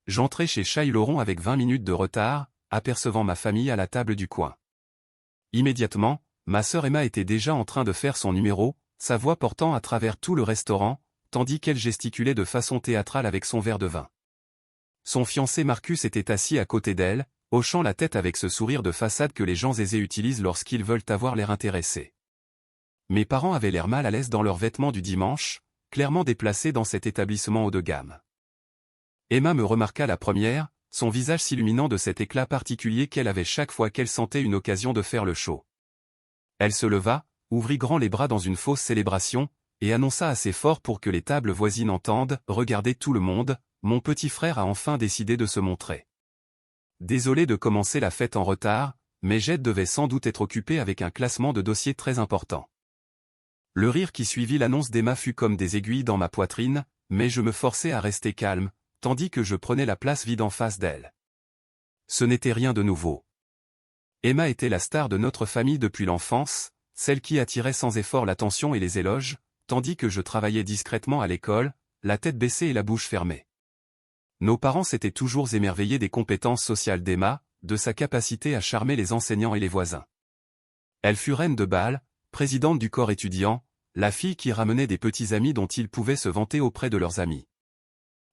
J'entrai chez Chaille-Laurent avec 20 minutes de retard, apercevant ma famille à la table du coin. Immédiatement, ma sœur Emma était déjà en train de faire son numéro, sa voix portant à travers tout le restaurant, tandis qu'elle gesticulait de façon théâtrale avec son verre de vin. Son fiancé Marcus était assis à côté d'elle, hochant la tête avec ce sourire de façade que les gens aisés utilisent lorsqu'ils veulent avoir l'air intéressés. Mes parents avaient l'air mal à l'aise dans leurs vêtements du dimanche, clairement déplacés dans cet établissement haut de gamme. Emma me remarqua la première, son visage s'illuminant de cet éclat particulier qu'elle avait chaque fois qu'elle sentait une occasion de faire le show. Elle se leva, ouvrit grand les bras dans une fausse célébration, et annonça assez fort pour que les tables voisines entendent « Regardez tout le monde, mon petit frère a enfin décidé de se montrer. » Désolé de commencer la fête en retard, mais Jed devait sans doute être occupé avec un classement de dossiers très important. Le rire qui suivit l'annonce d'Emma fut comme des aiguilles dans ma poitrine, mais je me forçais à rester calme, tandis que je prenais la place vide en face d'elle. Ce n'était rien de nouveau. Emma était la star de notre famille depuis l'enfance, celle qui attirait sans effort l'attention et les éloges, tandis que je travaillais discrètement à l'école, la tête baissée et la bouche fermée. Nos parents s'étaient toujours émerveillés des compétences sociales d'Emma, de sa capacité à charmer les enseignants et les voisins. Elle fut reine de bal, présidente du corps étudiant, la fille qui ramenait des petits amis dont ils pouvaient se vanter auprès de leurs amis.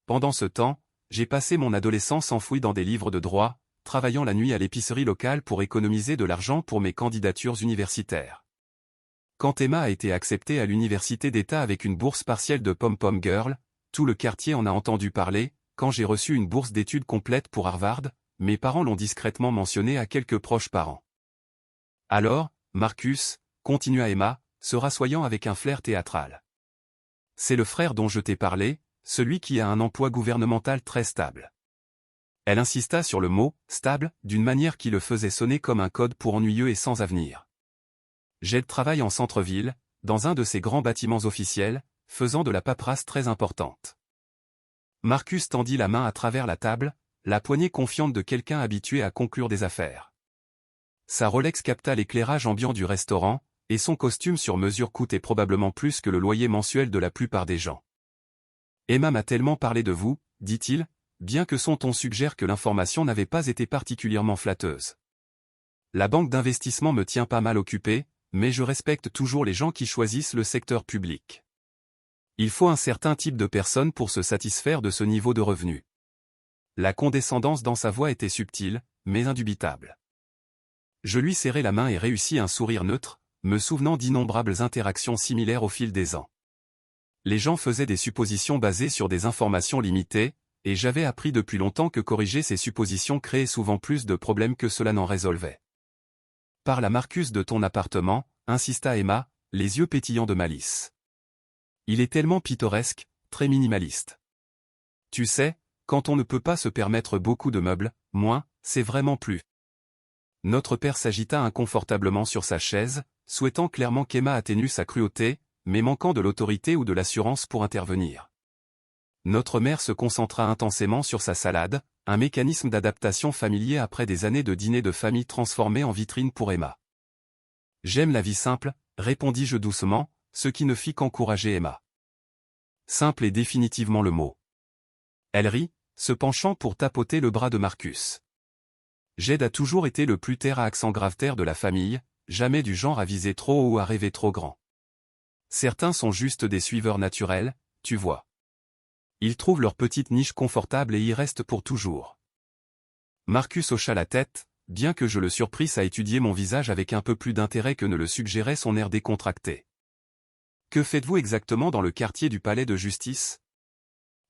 Pendant ce temps, j'ai passé mon adolescence enfouie dans des livres de droit, travaillant la nuit à l'épicerie locale pour économiser de l'argent pour mes candidatures universitaires. Quand Emma a été acceptée à l'université d'État avec une bourse partielle de Pom-Pom Girl, tout le quartier en a entendu parler. Quand j'ai reçu une bourse d'études complète pour Harvard, mes parents l'ont discrètement mentionné à quelques proches parents. Alors, Marcus, continua Emma, se rassoyant avec un flair théâtral. C'est le frère dont je t'ai parlé, celui qui a un emploi gouvernemental très stable. Elle insista sur le mot « stable » d'une manière qui le faisait sonner comme un code pour ennuyeux et sans avenir. Jed travaille en centre-ville, dans un de ces grands bâtiments officiels, faisant de la paperasse très importante. Marcus tendit la main à travers la table, la poignée confiante de quelqu'un habitué à conclure des affaires. Sa Rolex capta l'éclairage ambiant du restaurant, et son costume sur mesure coûtait probablement plus que le loyer mensuel de la plupart des gens. Emma m'a tellement parlé de vous, dit-il, bien que son ton suggère que l'information n'avait pas été particulièrement flatteuse. La banque d'investissement me tient pas mal occupé, mais je respecte toujours les gens qui choisissent le secteur public. Il faut un certain type de personne pour se satisfaire de ce niveau de revenu. La condescendance dans sa voix était subtile, mais indubitable. Je lui serrai la main et réussis un sourire neutre, me souvenant d'innombrables interactions similaires au fil des ans. Les gens faisaient des suppositions basées sur des informations limitées, et j'avais appris depuis longtemps que corriger ces suppositions créait souvent plus de problèmes que cela n'en résolvait. Parle à Marcus de ton appartement, insista Emma, les yeux pétillants de malice. Il est tellement pittoresque, très minimaliste. Tu sais, quand on ne peut pas se permettre beaucoup de meubles, moins, c'est vraiment plus. Notre père s'agita inconfortablement sur sa chaise, souhaitant clairement qu'Emma atténue sa cruauté, mais manquant de l'autorité ou de l'assurance pour intervenir. Notre mère se concentra intensément sur sa salade, un mécanisme d'adaptation familier après des années de dîner de famille transformé en vitrine pour Emma. J'aime la vie simple, répondis-je doucement, ce qui ne fit qu'encourager Emma. Simple est définitivement le mot. Elle rit, se penchant pour tapoter le bras de Marcus. Jed a toujours été le plus terre à accent grave-terre de la famille, jamais du genre à viser trop haut ou à rêver trop grand. Certains sont juste des suiveurs naturels, tu vois. Ils trouvent leur petite niche confortable et y restent pour toujours. Marcus hocha la tête, bien que je le surprisse à étudier mon visage avec un peu plus d'intérêt que ne le suggérait son air décontracté. Que faites-vous exactement dans le quartier du palais de justice?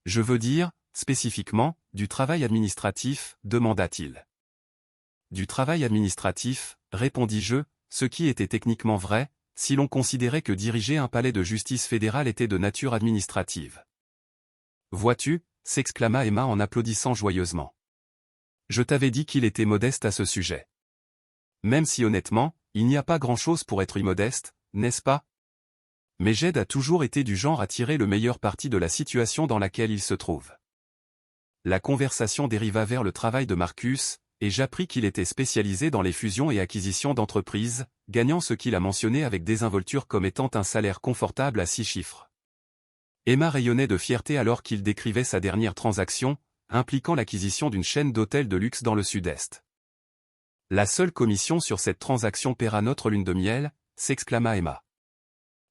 Je veux dire, spécifiquement, du travail administratif, demanda-t-il. Du travail administratif, répondis-je, ce qui était techniquement vrai, si l'on considérait que diriger un palais de justice fédéral était de nature administrative. Vois-tu, s'exclama Emma en applaudissant joyeusement. Je t'avais dit qu'il était modeste à ce sujet. Même si honnêtement, il n'y a pas grand-chose pour être immodeste, n'est-ce pas? Mais Jed a toujours été du genre à tirer le meilleur parti de la situation dans laquelle il se trouve. La conversation dériva vers le travail de Marcus, et j'appris qu'il était spécialisé dans les fusions et acquisitions d'entreprises, gagnant ce qu'il a mentionné avec désinvolture comme étant un salaire confortable à 6 chiffres. Emma rayonnait de fierté alors qu'il décrivait sa dernière transaction, impliquant l'acquisition d'une chaîne d'hôtels de luxe dans le sud-est. La seule commission sur cette transaction paiera notre lune de miel, s'exclama Emma.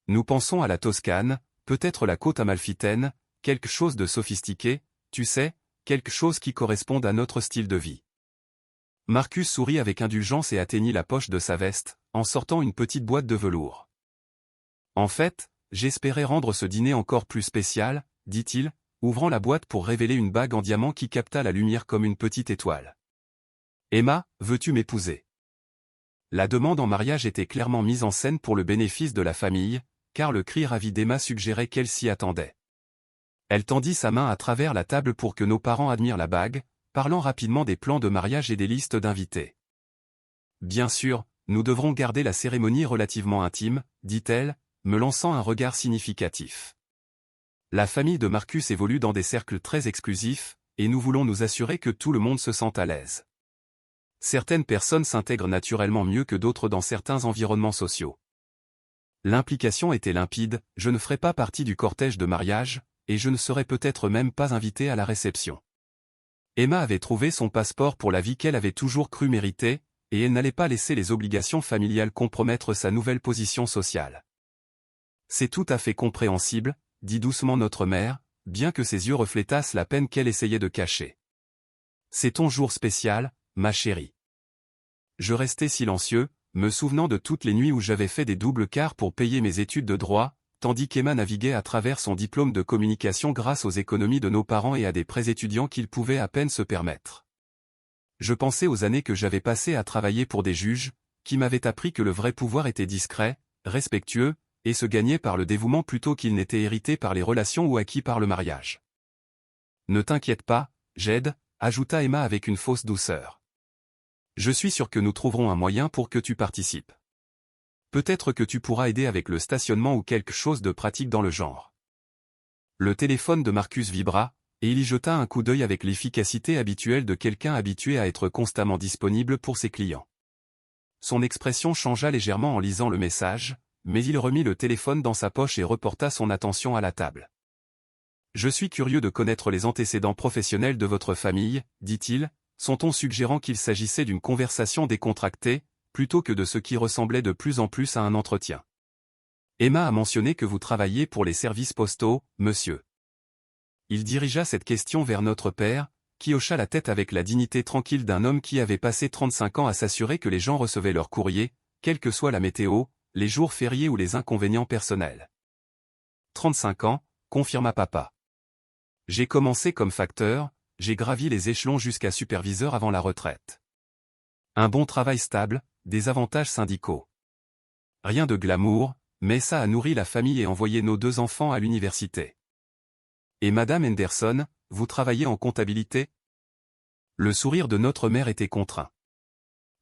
Nous pensons à la Toscane, peut-être la côte amalfitaine, quelque chose de sophistiqué, tu sais, quelque chose qui corresponde à notre style de vie. Marcus sourit avec indulgence et atteignit la poche de sa veste, en sortant une petite boîte de velours. En fait, j'espérais rendre ce dîner encore plus spécial, dit-il, ouvrant la boîte pour révéler une bague en diamant qui capta la lumière comme une petite étoile. Emma, veux-tu m'épouser? La demande en mariage était clairement mise en scène pour le bénéfice de la famille, car le cri ravi d'Emma suggérait qu'elle s'y attendait. Elle tendit sa main à travers la table pour que nos parents admirent la bague, parlant rapidement des plans de mariage et des listes d'invités. Bien sûr, nous devrons garder la cérémonie relativement intime, dit-elle, me lançant un regard significatif. La famille de Marcus évolue dans des cercles très exclusifs, et nous voulons nous assurer que tout le monde se sente à l'aise. Certaines personnes s'intègrent naturellement mieux que d'autres dans certains environnements sociaux. L'implication était limpide, je ne ferai pas partie du cortège de mariage, et je ne serai peut-être même pas invité à la réception. Emma avait trouvé son passeport pour la vie qu'elle avait toujours cru mériter, et elle n'allait pas laisser les obligations familiales compromettre sa nouvelle position sociale. C'est tout à fait compréhensible, dit doucement notre mère, bien que ses yeux reflétassent la peine qu'elle essayait de cacher. C'est ton jour spécial, ma chérie. Je restais silencieux, me souvenant de toutes les nuits où j'avais fait des doubles quarts pour payer mes études de droit, tandis qu'Emma naviguait à travers son diplôme de communication grâce aux économies de nos parents et à des prêts étudiants qu'il pouvait à peine se permettre. Je pensais aux années que j'avais passées à travailler pour des juges, qui m'avaient appris que le vrai pouvoir était discret, respectueux, et se gagnait par le dévouement plutôt qu'il n'était hérité par les relations ou acquis par le mariage. Ne t'inquiète pas, Jed, ajouta Emma avec une fausse douceur. Je suis sûr que nous trouverons un moyen pour que tu participes. Peut-être que tu pourras aider avec le stationnement ou quelque chose de pratique dans le genre. Le téléphone de Marcus vibra, et il y jeta un coup d'œil avec l'efficacité habituelle de quelqu'un habitué à être constamment disponible pour ses clients. Son expression changea légèrement en lisant le message, mais il remit le téléphone dans sa poche et reporta son attention à la table. « Je suis curieux de connaître les antécédents professionnels de votre famille, dit-il, son ton suggérant qu'il s'agissait d'une conversation décontractée, plutôt que de ce qui ressemblait de plus en plus à un entretien. Emma a mentionné que vous travailliez pour les services postaux, monsieur. Il dirigea cette question vers notre père, qui hocha la tête avec la dignité tranquille d'un homme qui avait passé 35 ans à s'assurer que les gens recevaient leur courrier, quelle que soit la météo, les jours fériés ou les inconvénients personnels. 35 ans, confirma papa. J'ai commencé comme facteur, j'ai gravi les échelons jusqu'à superviseur avant la retraite. Un bon travail stable, des avantages syndicaux. Rien de glamour, mais ça a nourri la famille et envoyé nos 2 enfants à l'université. Et Madame Henderson, vous travaillez en comptabilité? Le sourire de notre mère était contraint.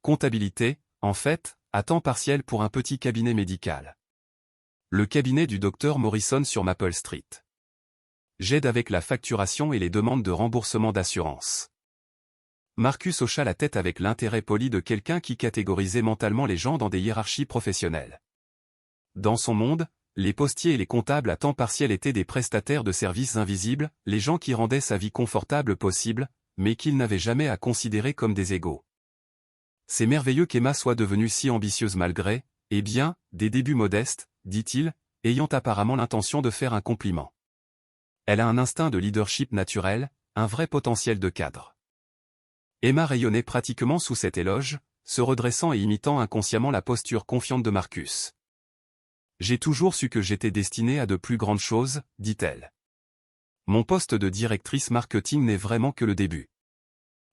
Comptabilité, en fait, à temps partiel pour un petit cabinet médical. Le cabinet du docteur Morrison sur Maple Street. J'aide avec la facturation et les demandes de remboursement d'assurance. Marcus hocha la tête avec l'intérêt poli de quelqu'un qui catégorisait mentalement les gens dans des hiérarchies professionnelles. Dans son monde, les postiers et les comptables à temps partiel étaient des prestataires de services invisibles, les gens qui rendaient sa vie confortable possible, mais qu'il n'avait jamais à considérer comme des égaux. C'est merveilleux qu'Emma soit devenue si ambitieuse malgré, eh bien, des débuts modestes, dit-il, ayant apparemment l'intention de faire un compliment. Elle a un instinct de leadership naturel, un vrai potentiel de cadre. Emma rayonnait pratiquement sous cet éloge, se redressant et imitant inconsciemment la posture confiante de Marcus. J'ai toujours su que j'étais destinée à de plus grandes choses, dit-elle. Mon poste de directrice marketing n'est vraiment que le début.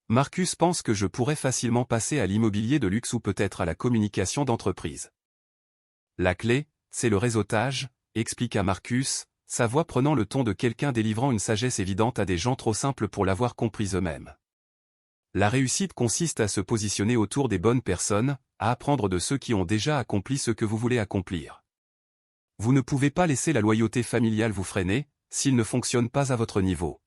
Marcus pense que je pourrais facilement passer à l'immobilier de luxe ou peut-être à la communication d'entreprise. La clé, c'est le réseautage, expliqua Marcus, sa voix prenant le ton de quelqu'un délivrant une sagesse évidente à des gens trop simples pour l'avoir comprise eux-mêmes. La réussite consiste à se positionner autour des bonnes personnes, à apprendre de ceux qui ont déjà accompli ce que vous voulez accomplir. Vous ne pouvez pas laisser la loyauté familiale vous freiner, s'il ne fonctionne pas à votre niveau.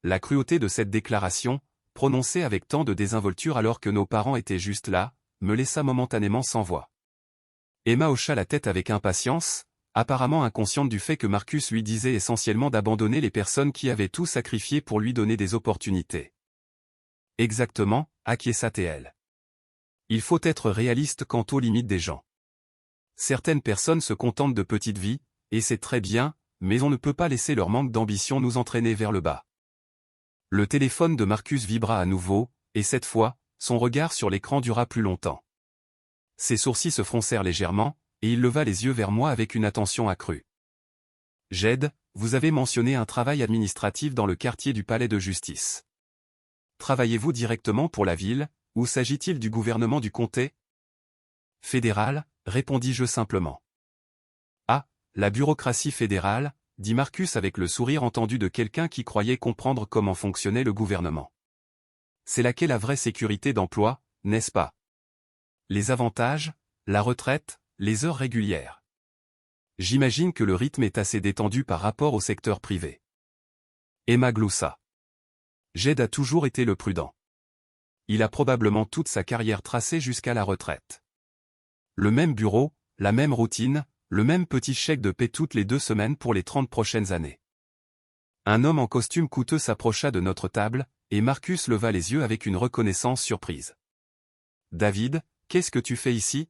La cruauté de cette déclaration, prononcée avec tant de désinvolture alors que nos parents étaient juste là, me laissa momentanément sans voix. Emma hocha la tête avec impatience, apparemment inconsciente du fait que Marcus lui disait essentiellement d'abandonner les personnes qui avaient tout sacrifié pour lui donner des opportunités. Exactement, acquiesça-t-elle. Il faut être réaliste quant aux limites des gens. Certaines personnes se contentent de petites vies, et c'est très bien, mais on ne peut pas laisser leur manque d'ambition nous entraîner vers le bas. Le téléphone de Marcus vibra à nouveau, et cette fois, son regard sur l'écran dura plus longtemps. Ses sourcils se froncèrent légèrement, et il leva les yeux vers moi avec une attention accrue. « Jed, vous avez mentionné un travail administratif dans le quartier du palais de justice. Travaillez-vous directement pour la ville, ou s'agit-il du gouvernement du comté ? » « Fédéral, répondis-je simplement. « Ah, la bureaucratie fédérale, » dit Marcus avec le sourire entendu de quelqu'un qui croyait comprendre comment fonctionnait le gouvernement. « C'est là qu'est la vraie sécurité d'emploi, n'est-ce pas ? Les avantages, la retraite, les heures régulières. J'imagine que le rythme est assez détendu par rapport au secteur privé. » Emma gloussa. Jed a toujours été le prudent. Il a probablement toute sa carrière tracée jusqu'à la retraite. Le même bureau, la même routine, le même petit chèque de paie toutes les 2 semaines pour les 30 prochaines années. Un homme en costume coûteux s'approcha de notre table, et Marcus leva les yeux avec une reconnaissance surprise. « David, qu'est-ce que tu fais ici ?»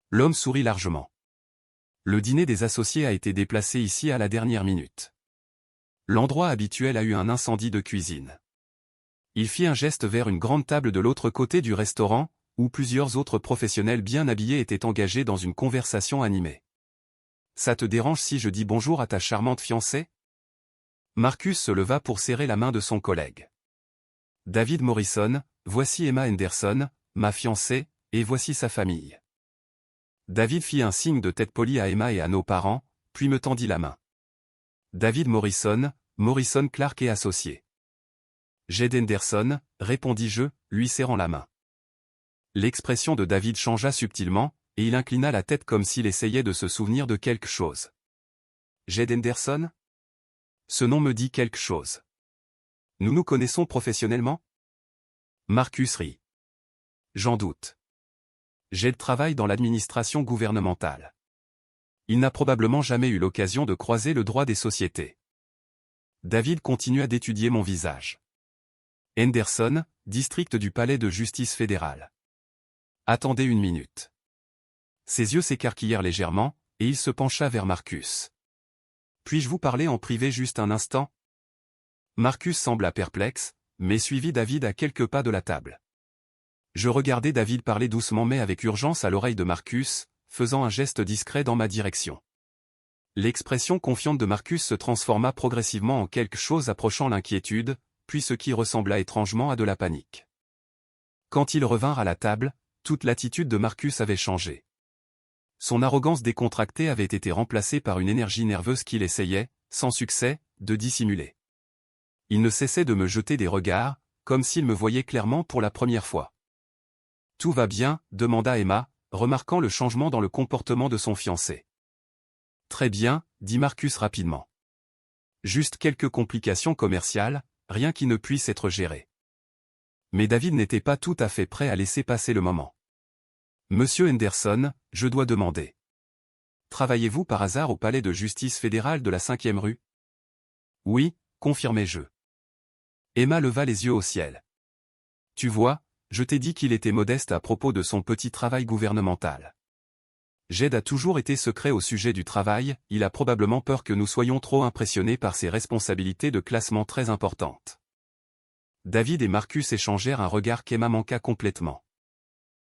L'homme sourit largement. Le dîner des associés a été déplacé ici à la dernière minute. L'endroit habituel a eu un incendie de cuisine. Il fit un geste vers une grande table de l'autre côté du restaurant, où plusieurs autres professionnels bien habillés étaient engagés dans une conversation animée. « Ça te dérange si je dis bonjour à ta charmante fiancée ?» Marcus se leva pour serrer la main de son collègue. « David Morrison, voici Emma Henderson, ma fiancée, et voici sa famille. » David fit un signe de tête poli à Emma et à nos parents, puis me tendit la main. « David Morrison, Morrison Clark et associé. »« Jed Henderson, » répondis-je, lui serrant la main. L'expression de David changea subtilement, et il inclina la tête comme s'il essayait de se souvenir de quelque chose. « Jed Henderson ? Ce nom me dit quelque chose. Nous nous connaissons professionnellement ? » Marcus rit. « J'en doute. Jed travaille dans l'administration gouvernementale. Il n'a probablement jamais eu l'occasion de croiser le droit des sociétés. » David continua d'étudier mon visage. « Henderson, district du palais de justice fédéral. » Attendez une minute. Ses yeux s'écarquillèrent légèrement, et il se pencha vers Marcus. « Puis-je vous parler en privé juste un instant ?» Marcus sembla perplexe, mais suivit David à quelques pas de la table. Je regardai David parler doucement mais avec urgence à l'oreille de Marcus, faisant un geste discret dans ma direction. L'expression confiante de Marcus se transforma progressivement en quelque chose approchant l'inquiétude, puis ce qui ressembla étrangement à de la panique. Quand ils revinrent à la table, toute l'attitude de Marcus avait changé. Son arrogance décontractée avait été remplacée par une énergie nerveuse qu'il essayait, sans succès, de dissimuler. Il ne cessait de me jeter des regards, comme s'il me voyait clairement pour la première fois. « Tout va bien ?» demanda Emma, remarquant le changement dans le comportement de son fiancé. « Très bien » dit Marcus rapidement. « Juste quelques complications commerciales, rien qui ne puisse être géré. » Mais David n'était pas tout à fait prêt à laisser passer le moment. « Monsieur Henderson, je dois demander. Travaillez-vous par hasard au palais de justice fédéral de la 5e rue ?»« Oui, confirmai-je. » Emma leva les yeux au ciel. « Tu vois, je t'ai dit qu'il était modeste à propos de son petit travail gouvernemental. Jed a toujours été secret au sujet du travail, il a probablement peur que nous soyons trop impressionnés par ses responsabilités de classement très importantes. » David et Marcus échangèrent un regard qu'Emma manqua complètement.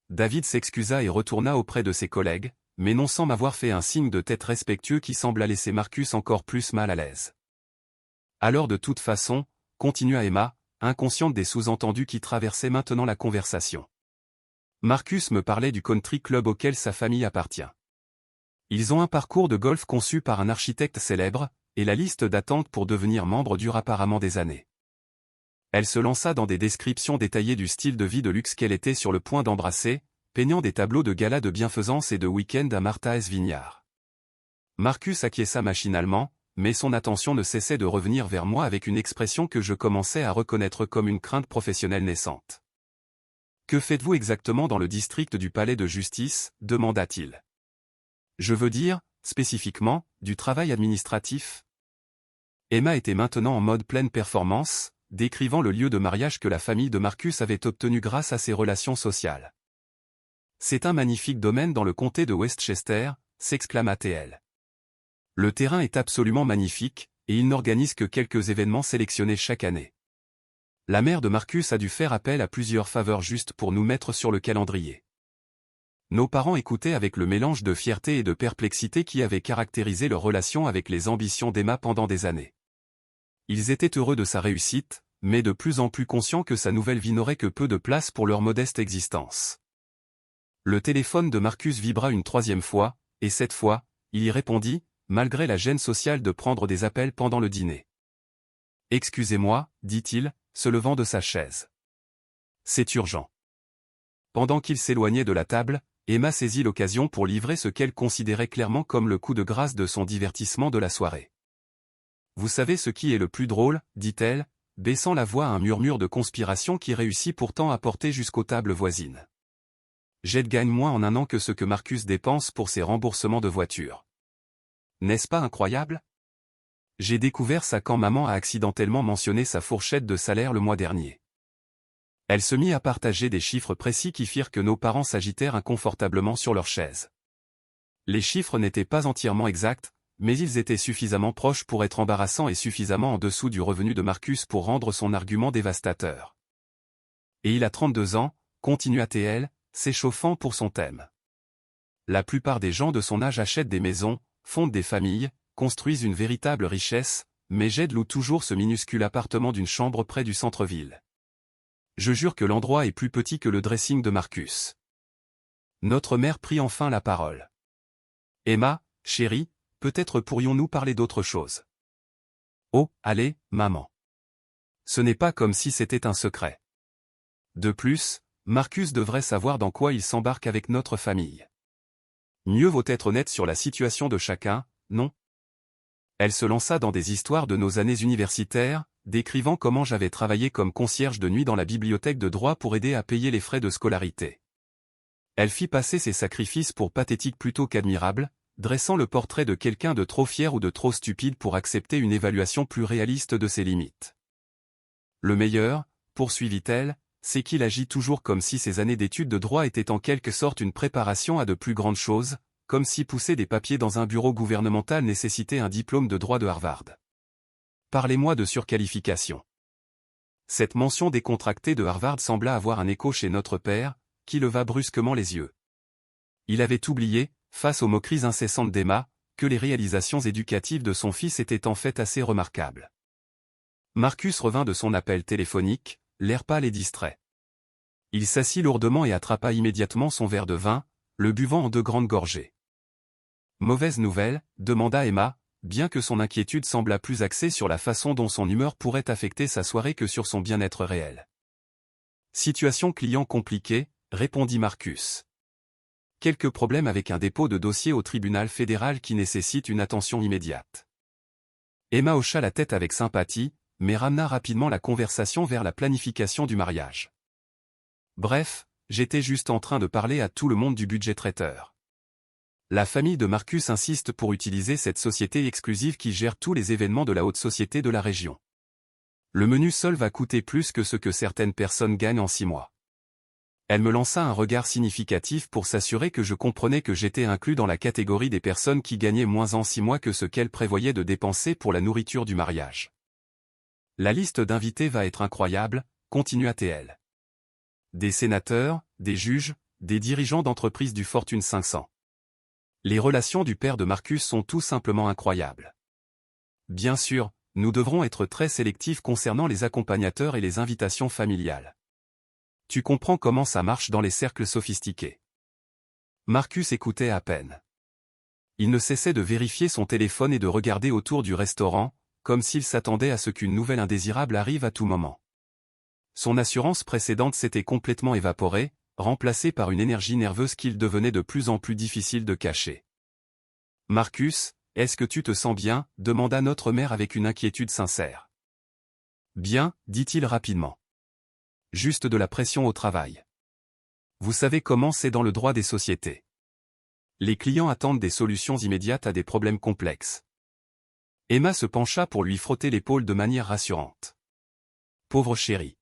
David s'excusa et retourna auprès de ses collègues, mais non sans m'avoir fait un signe de tête respectueux qui sembla laisser Marcus encore plus mal à l'aise. « Alors de toute façon, » continua Emma, inconsciente des sous-entendus qui traversaient maintenant la conversation. Marcus me parlait du country club auquel sa famille appartient. Ils ont un parcours de golf conçu par un architecte célèbre, et la liste d'attente pour devenir membre dure apparemment des années. Elle se lança dans des descriptions détaillées du style de vie de luxe qu'elle était sur le point d'embrasser, peignant des tableaux de galas de bienfaisance et de week-end à Martha's Vineyard. Marcus acquiesça machinalement, mais son attention ne cessait de revenir vers moi avec une expression que je commençais à reconnaître comme une crainte professionnelle naissante. « Que faites-vous exactement dans le district du palais de justice ?» demanda-t-il. « Je veux dire, spécifiquement, du travail administratif. Emma était maintenant en mode pleine performance, décrivant le lieu de mariage que la famille de Marcus avait obtenu grâce à ses relations sociales. C'est un magnifique domaine dans le comté de Westchester, s'exclama-t-elle. Le terrain est absolument magnifique, et il n'organise que quelques événements sélectionnés chaque année. La mère de Marcus a dû faire appel à plusieurs faveurs juste pour nous mettre sur le calendrier. Nos parents écoutaient avec le mélange de fierté et de perplexité qui avait caractérisé leur relation avec les ambitions d'Emma pendant des années. Ils étaient heureux de sa réussite, mais de plus en plus conscients que sa nouvelle vie n'aurait que peu de place pour leur modeste existence. Le téléphone de Marcus vibra une troisième fois, et cette fois, il y répondit, malgré la gêne sociale de prendre des appels pendant le dîner. « Excusez-moi, dit-il, se levant de sa chaise. C'est urgent. » Pendant qu'il s'éloignait de la table, Emma saisit l'occasion pour livrer ce qu'elle considérait clairement comme le coup de grâce de son divertissement de la soirée. « Vous savez ce qui est le plus drôle, dit-elle, baissant la voix à un murmure de conspiration qui réussit pourtant à porter jusqu'aux tables voisines. Jed gagne moins en un an que ce que Marcus dépense pour ses remboursements de voiture. N'est-ce pas incroyable? J'ai découvert ça quand maman a accidentellement mentionné sa fourchette de salaire le mois dernier. Elle se mit à partager des chiffres précis qui firent que nos parents s'agitèrent inconfortablement sur leur chaise. Les chiffres n'étaient pas entièrement exacts, mais ils étaient suffisamment proches pour être embarrassants et suffisamment en dessous du revenu de Marcus pour rendre son argument dévastateur. Et il a 32 ans, continua-t-elle, s'échauffant pour son thème. La plupart des gens de son âge achètent des maisons, fondent des familles, construisent une véritable richesse, mais Jed loue toujours ce minuscule appartement d'une chambre près du centre-ville. Je jure que l'endroit est plus petit que le dressing de Marcus. Notre mère prit enfin la parole. Emma, chérie, peut-être pourrions-nous parler d'autre chose. Oh, allez, maman. Ce n'est pas comme si c'était un secret. De plus, Marcus devrait savoir dans quoi il s'embarque avec notre famille. Mieux vaut être honnête sur la situation de chacun, non? Elle se lança dans des histoires de nos années universitaires, décrivant comment j'avais travaillé comme concierge de nuit dans la bibliothèque de droit pour aider à payer les frais de scolarité. Elle fit passer ses sacrifices pour pathétiques plutôt qu'admirables, dressant le portrait de quelqu'un de trop fier ou de trop stupide pour accepter une évaluation plus réaliste de ses limites. Le meilleur, poursuivit-elle, c'est qu'il agit toujours comme si ses années d'études de droit étaient en quelque sorte une préparation à de plus grandes choses, comme si pousser des papiers dans un bureau gouvernemental nécessitait un diplôme de droit de Harvard. Parlez-moi de surqualification. Cette mention décontractée de Harvard sembla avoir un écho chez notre père, qui leva brusquement les yeux. Il avait oublié, face aux moqueries incessantes d'Emma, que les réalisations éducatives de son fils étaient en fait assez remarquables. Marcus revint de son appel téléphonique, l'air pâle et distrait. Il s'assit lourdement et attrapa immédiatement son verre de vin, le buvant en 2 grandes gorgées. « Mauvaise nouvelle ?» demanda Emma, bien que son inquiétude semblât plus axée sur la façon dont son humeur pourrait affecter sa soirée que sur son bien-être réel. « Situation client compliquée », répondit Marcus. « Quelques problèmes avec un dépôt de dossier au tribunal fédéral qui nécessite une attention immédiate. » Emma hocha la tête avec sympathie, mais ramena rapidement la conversation vers la planification du mariage. Bref, j'étais juste en train de parler à tout le monde du budget traiteur. La famille de Marcus insiste pour utiliser cette société exclusive qui gère tous les événements de la haute société de la région. Le menu seul va coûter plus que ce que certaines personnes gagnent en 6 mois. Elle me lança un regard significatif pour s'assurer que je comprenais que j'étais inclus dans la catégorie des personnes qui gagnaient moins en 6 mois que ce qu'elle prévoyait de dépenser pour la nourriture du mariage. La liste d'invités va être incroyable, continua-t-elle. Des sénateurs, des juges, des dirigeants d'entreprises du Fortune 500. Les relations du père de Marcus sont tout simplement incroyables. Bien sûr, nous devrons être très sélectifs concernant les accompagnateurs et les invitations familiales. Tu comprends comment ça marche dans les cercles sophistiqués. Marcus écoutait à peine. Il ne cessait de vérifier son téléphone et de regarder autour du restaurant, comme s'il s'attendait à ce qu'une nouvelle indésirable arrive à tout moment. Son assurance précédente s'était complètement évaporée, remplacée par une énergie nerveuse qu'il devenait de plus en plus difficile de cacher. « Marcus, est-ce que tu te sens bien ?» demanda notre mère avec une inquiétude sincère. « Bien, dit-il rapidement. Juste de la pression au travail. Vous savez comment c'est dans le droit des sociétés. Les clients attendent des solutions immédiates à des problèmes complexes. Emma se pencha pour lui frotter l'épaule de manière rassurante. Pauvre chérie.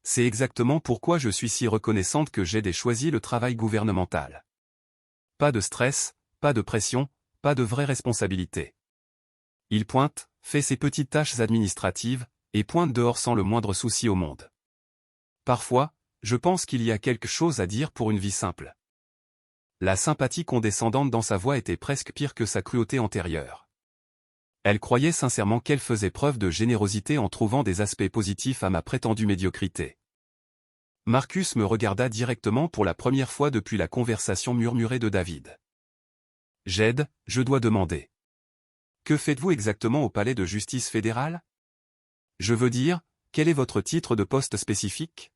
C'est exactement pourquoi je suis si reconnaissante que Jed ait choisi le travail gouvernemental. Pas de stress, pas de pression, pas de vraie responsabilité. Il pointe, fait ses petites tâches administratives, et pointe dehors sans le moindre souci au monde. Parfois, je pense qu'il y a quelque chose à dire pour une vie simple. La sympathie condescendante dans sa voix était presque pire que sa cruauté antérieure. Elle croyait sincèrement qu'elle faisait preuve de générosité en trouvant des aspects positifs à ma prétendue médiocrité. Marcus me regarda directement pour la première fois depuis la conversation murmurée de David. « Jed, je dois demander. Que faites-vous exactement au palais de justice fédéral? Je veux dire, quel est votre titre de poste spécifique ?»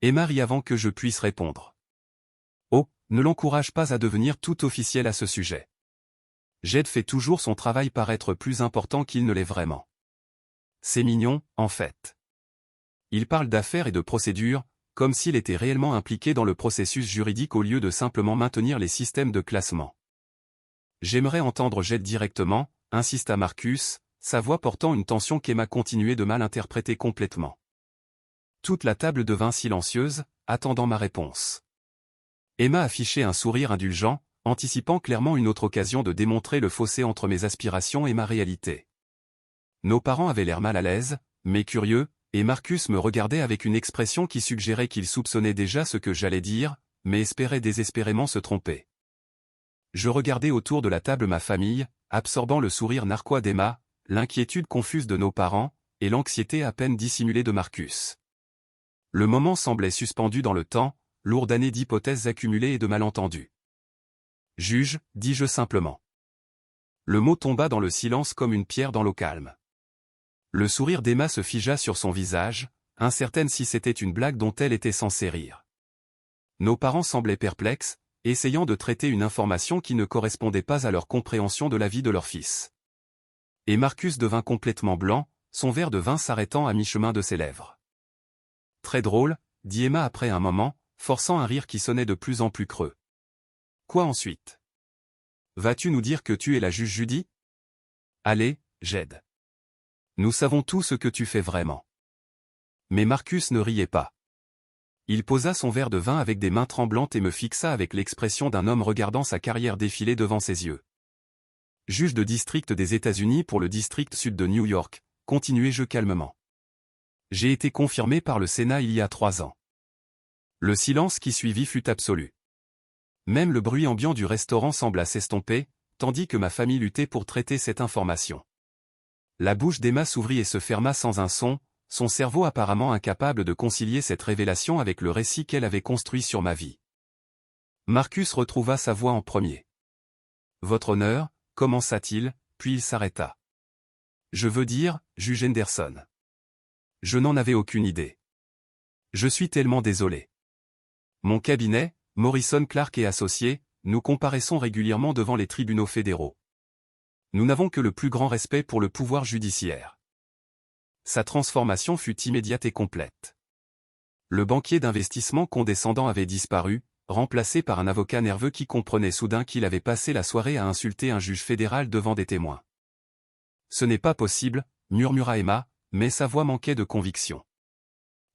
Emma rit avant que je puisse répondre. Oh, ne l'encourage pas à devenir tout officiel à ce sujet. Jed fait toujours son travail paraître plus important qu'il ne l'est vraiment. C'est mignon, en fait. Il parle d'affaires et de procédures, comme s'il était réellement impliqué dans le processus juridique au lieu de simplement maintenir les systèmes de classement. J'aimerais entendre Jed directement, insista Marcus, sa voix portant une tension qu'Emma continuait de mal interpréter complètement. Toute la table devint silencieuse, attendant ma réponse. Emma affichait un sourire indulgent, anticipant clairement une autre occasion de démontrer le fossé entre mes aspirations et ma réalité. Nos parents avaient l'air mal à l'aise, mais curieux, et Marcus me regardait avec une expression qui suggérait qu'il soupçonnait déjà ce que j'allais dire, mais espérait désespérément se tromper. Je regardais autour de la table ma famille, absorbant le sourire narquois d'Emma, l'inquiétude confuse de nos parents, et l'anxiété à peine dissimulée de Marcus. Le moment semblait suspendu dans le temps, lourd d'années d'hypothèses accumulées et de malentendus. « Juge », dis-je simplement. Le mot tomba dans le silence comme une pierre dans l'eau calme. Le sourire d'Emma se figea sur son visage, incertaine si c'était une blague dont elle était censée rire. Nos parents semblaient perplexes, essayant de traiter une information qui ne correspondait pas à leur compréhension de la vie de leur fils. Et Marcus devint complètement blanc, son verre de vin s'arrêtant à mi-chemin de ses lèvres. « Très drôle », dit Emma après un moment, forçant un rire qui sonnait de plus en plus creux. « Quoi ensuite? Vas-tu nous dire que tu es la juge Judy? Allez, Jed. Nous savons tout ce que tu fais vraiment. » Mais Marcus ne riait pas. Il posa son verre de vin avec des mains tremblantes et me fixa avec l'expression d'un homme regardant sa carrière défiler devant ses yeux. « Juge de district des États-Unis pour le district sud de New York, continuai-je calmement. J'ai été confirmé par le Sénat il y a 3 ans. » Le silence qui suivit fut absolu. Même le bruit ambiant du restaurant sembla s'estomper, tandis que ma famille luttait pour traiter cette information. La bouche d'Emma s'ouvrit et se ferma sans un son, son cerveau apparemment incapable de concilier cette révélation avec le récit qu'elle avait construit sur ma vie. Marcus retrouva sa voix en premier. « Votre honneur », commença-t-il, puis il s'arrêta. « Je veux dire, juge Henderson. Je n'en avais aucune idée. Je suis tellement désolé. Mon cabinet, Morrison Clark et Associés, nous comparaissons régulièrement devant les tribunaux fédéraux. Nous n'avons que le plus grand respect pour le pouvoir judiciaire. » Sa transformation fut immédiate et complète. Le banquier d'investissement condescendant avait disparu, remplacé par un avocat nerveux qui comprenait soudain qu'il avait passé la soirée à insulter un juge fédéral devant des témoins. « Ce n'est pas possible », murmura Emma, mais sa voix manquait de conviction.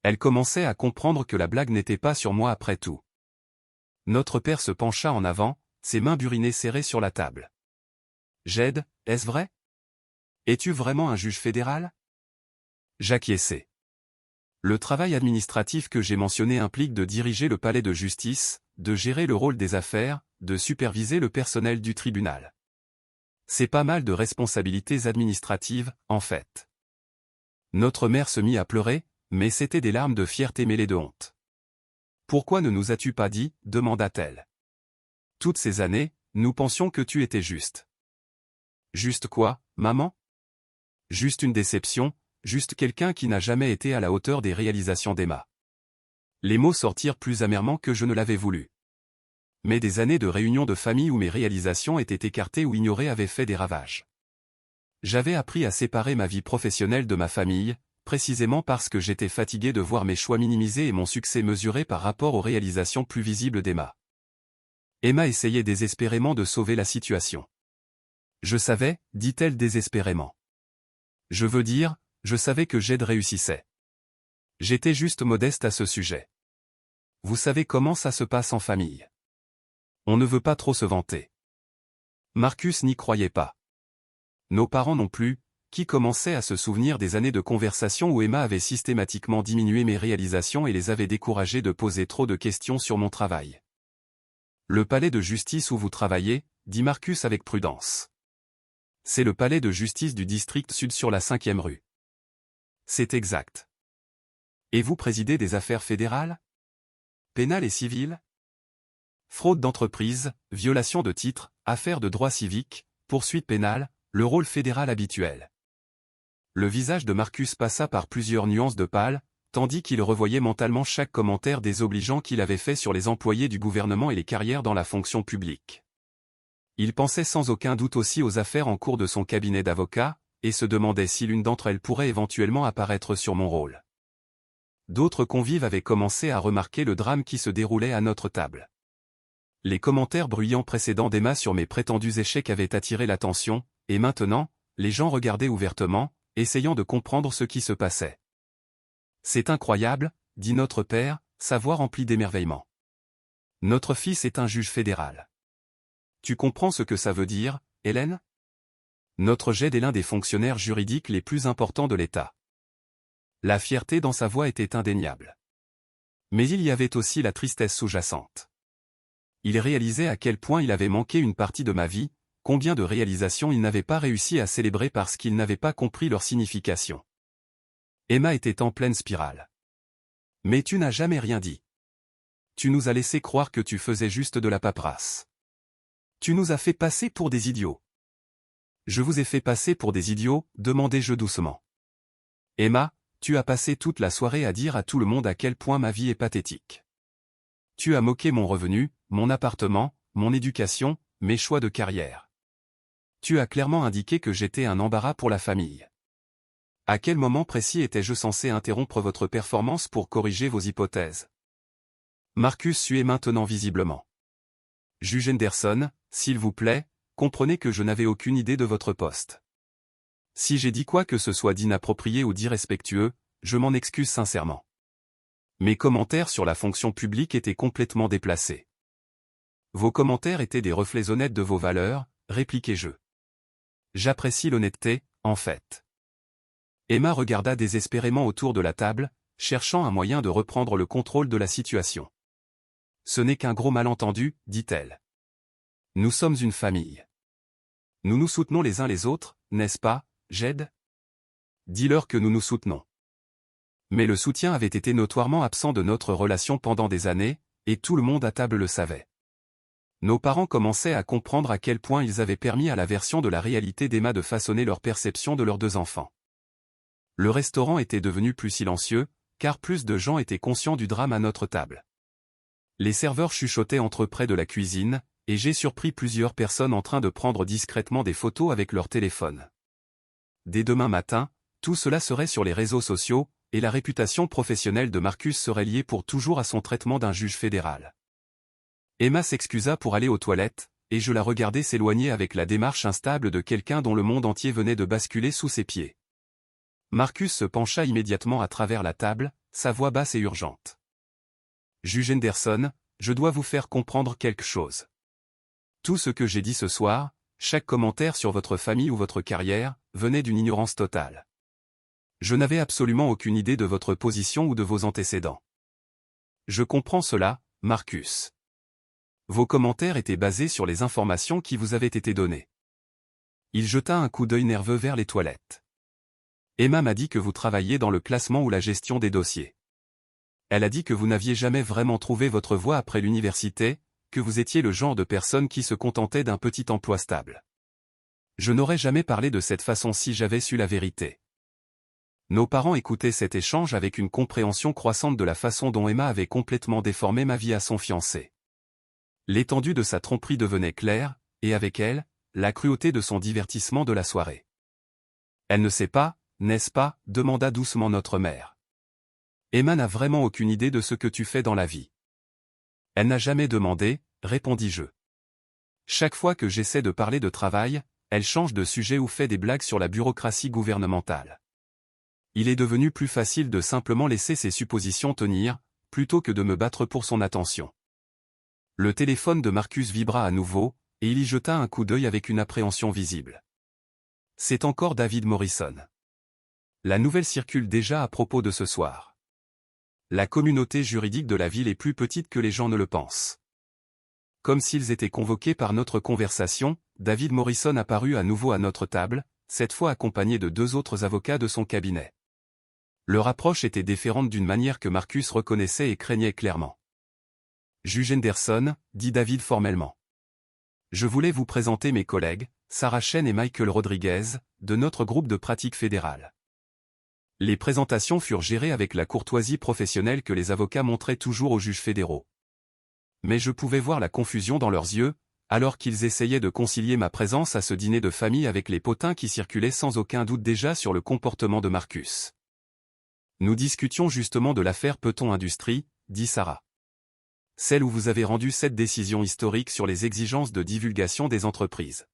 Elle commençait à comprendre que la blague n'était pas sur moi après tout. Notre père se pencha en avant, ses mains burinées serrées sur la table. « Jed, est-ce vrai? Es-tu vraiment un juge fédéral? » J'acquiesçai. Le travail administratif que j'ai mentionné implique de diriger le palais de justice, de gérer le rôle des affaires, de superviser le personnel du tribunal. C'est pas mal de responsabilités administratives, en fait. Notre mère se mit à pleurer, mais c'était des larmes de fierté mêlées de honte. « Pourquoi ne nous as-tu pas dit ?» demanda-t-elle. « Toutes ces années, nous pensions que tu étais juste. » Juste quoi, maman? Juste une déception, juste quelqu'un qui n'a jamais été à la hauteur des réalisations d'Emma. Les mots sortirent plus amèrement que je ne l'avais voulu. Mais des années de réunions de famille où mes réalisations étaient écartées ou ignorées avaient fait des ravages. J'avais appris à séparer ma vie professionnelle de ma famille, précisément parce que j'étais fatigué de voir mes choix minimisés et mon succès mesuré par rapport aux réalisations plus visibles d'Emma. Emma essayait désespérément de sauver la situation. Je savais, dit-elle désespérément. Je veux dire, je savais que Jed réussissait. J'étais juste modeste à ce sujet. Vous savez comment ça se passe en famille. On ne veut pas trop se vanter. Marcus n'y croyait pas. Nos parents non plus, qui commençaient à se souvenir des années de conversation où Emma avait systématiquement diminué mes réalisations et les avait découragés de poser trop de questions sur mon travail. Le palais de justice où vous travaillez, dit Marcus avec prudence. C'est le palais de justice du district sud sur la 5e rue. C'est exact. Et vous présidez des affaires fédérales? Pénales et civiles? Fraude d'entreprise, violation de titres, affaires de droit civique, poursuite pénale, le rôle fédéral habituel. Le visage de Marcus passa par plusieurs nuances de pâle, tandis qu'il revoyait mentalement chaque commentaire désobligeant qu'il avait fait sur les employés du gouvernement et les carrières dans la fonction publique. Il pensait sans aucun doute aussi aux affaires en cours de son cabinet d'avocat, et se demandait si l'une d'entre elles pourrait éventuellement apparaître sur mon rôle. D'autres convives avaient commencé à remarquer le drame qui se déroulait à notre table. Les commentaires bruyants précédents d'Emma sur mes prétendus échecs avaient attiré l'attention, et maintenant, les gens regardaient ouvertement, essayant de comprendre ce qui se passait. C'est incroyable, dit notre père, sa voix remplie d'émerveillement. Notre fils est un juge fédéral. Tu comprends ce que ça veut dire, Hélène? Notre Jed est l'un des fonctionnaires juridiques les plus importants de l'État. La fierté dans sa voix était indéniable. Mais il y avait aussi la tristesse sous-jacente. Il réalisait à quel point il avait manqué une partie de ma vie, combien de réalisations il n'avait pas réussi à célébrer parce qu'il n'avait pas compris leur signification. Emma était en pleine spirale. Mais tu n'as jamais rien dit. Tu nous as laissé croire que tu faisais juste de la paperasse. Tu nous as fait passer pour des idiots. Je vous ai fait passer pour des idiots, demandai-je doucement. Emma, tu as passé toute la soirée à dire à tout le monde à quel point ma vie est pathétique. Tu as moqué mon revenu, mon appartement, mon éducation, mes choix de carrière. Tu as clairement indiqué que j'étais un embarras pour la famille. À quel moment précis étais-je censé interrompre votre performance pour corriger vos hypothèses? Marcus suait maintenant visiblement. Juge Henderson, s'il vous plaît, comprenez que je n'avais aucune idée de votre poste. Si j'ai dit quoi que ce soit d'inapproprié ou d'irrespectueux, je m'en excuse sincèrement. Mes commentaires sur la fonction publique étaient complètement déplacés. Vos commentaires étaient des reflets honnêtes de vos valeurs, répliquai-je. J'apprécie l'honnêteté, en fait. Emma regarda désespérément autour de la table, cherchant un moyen de reprendre le contrôle de la situation. Ce n'est qu'un gros malentendu, dit-elle. Nous sommes une famille. Nous nous soutenons les uns les autres, n'est-ce pas, Jed? Dis-leur que nous nous soutenons. Mais le soutien avait été notoirement absent de notre relation pendant des années, et tout le monde à table le savait. Nos parents commençaient à comprendre à quel point ils avaient permis à la version de la réalité d'Emma de façonner leur perception de leurs 2 enfants. Le restaurant était devenu plus silencieux, car plus de gens étaient conscients du drame à notre table. Les serveurs chuchotaient entre eux près de la cuisine, et j'ai surpris plusieurs personnes en train de prendre discrètement des photos avec leur téléphone. Dès demain matin, tout cela serait sur les réseaux sociaux, et la réputation professionnelle de Marcus serait liée pour toujours à son traitement d'un juge fédéral. Emma s'excusa pour aller aux toilettes, et je la regardai s'éloigner avec la démarche instable de quelqu'un dont le monde entier venait de basculer sous ses pieds. Marcus se pencha immédiatement à travers la table, sa voix basse et urgente. Juge Henderson, je dois vous faire comprendre quelque chose. Tout ce que j'ai dit ce soir, chaque commentaire sur votre famille ou votre carrière, venait d'une ignorance totale. Je n'avais absolument aucune idée de votre position ou de vos antécédents. Je comprends cela, Marcus. Vos commentaires étaient basés sur les informations qui vous avaient été données. Il jeta un coup d'œil nerveux vers les toilettes. Emma m'a dit que vous travailliez dans le classement ou la gestion des dossiers. Elle a dit que vous n'aviez jamais vraiment trouvé votre voie après l'université, que vous étiez le genre de personne qui se contentait d'un petit emploi stable. Je n'aurais jamais parlé de cette façon si j'avais su la vérité. Nos parents écoutaient cet échange avec une compréhension croissante de la façon dont Emma avait complètement déformé ma vie à son fiancé. L'étendue de sa tromperie devenait claire, et avec elle, la cruauté de son divertissement de la soirée. Elle ne sait pas, n'est-ce pas, demanda doucement notre mère. Emma n'a vraiment aucune idée de ce que tu fais dans la vie. Elle n'a jamais demandé, répondis-je. Chaque fois que j'essaie de parler de travail, elle change de sujet ou fait des blagues sur la bureaucratie gouvernementale. Il est devenu plus facile de simplement laisser ses suppositions tenir, plutôt que de me battre pour son attention. Le téléphone de Marcus vibra à nouveau, et il y jeta un coup d'œil avec une appréhension visible. C'est encore David Morrison. La nouvelle circule déjà à propos de ce soir. La communauté juridique de la ville est plus petite que les gens ne le pensent. Comme s'ils étaient convoqués par notre conversation, David Morrison apparut à nouveau à notre table, cette fois accompagné de 2 autres avocats de son cabinet. Leur approche était différente d'une manière que Marcus reconnaissait et craignait clairement. « Juge Henderson, dit David formellement. Je voulais vous présenter mes collègues, Sarah Chen et Michael Rodriguez, de notre groupe de pratique fédérale. » Les présentations furent gérées avec la courtoisie professionnelle que les avocats montraient toujours aux juges fédéraux. Mais je pouvais voir la confusion dans leurs yeux, alors qu'ils essayaient de concilier ma présence à ce dîner de famille avec les potins qui circulaient sans aucun doute déjà sur le comportement de Marcus. Nous discutions justement de l'affaire Peton Industries, dit Sarah. Celle où vous avez rendu cette décision historique sur les exigences de divulgation des entreprises.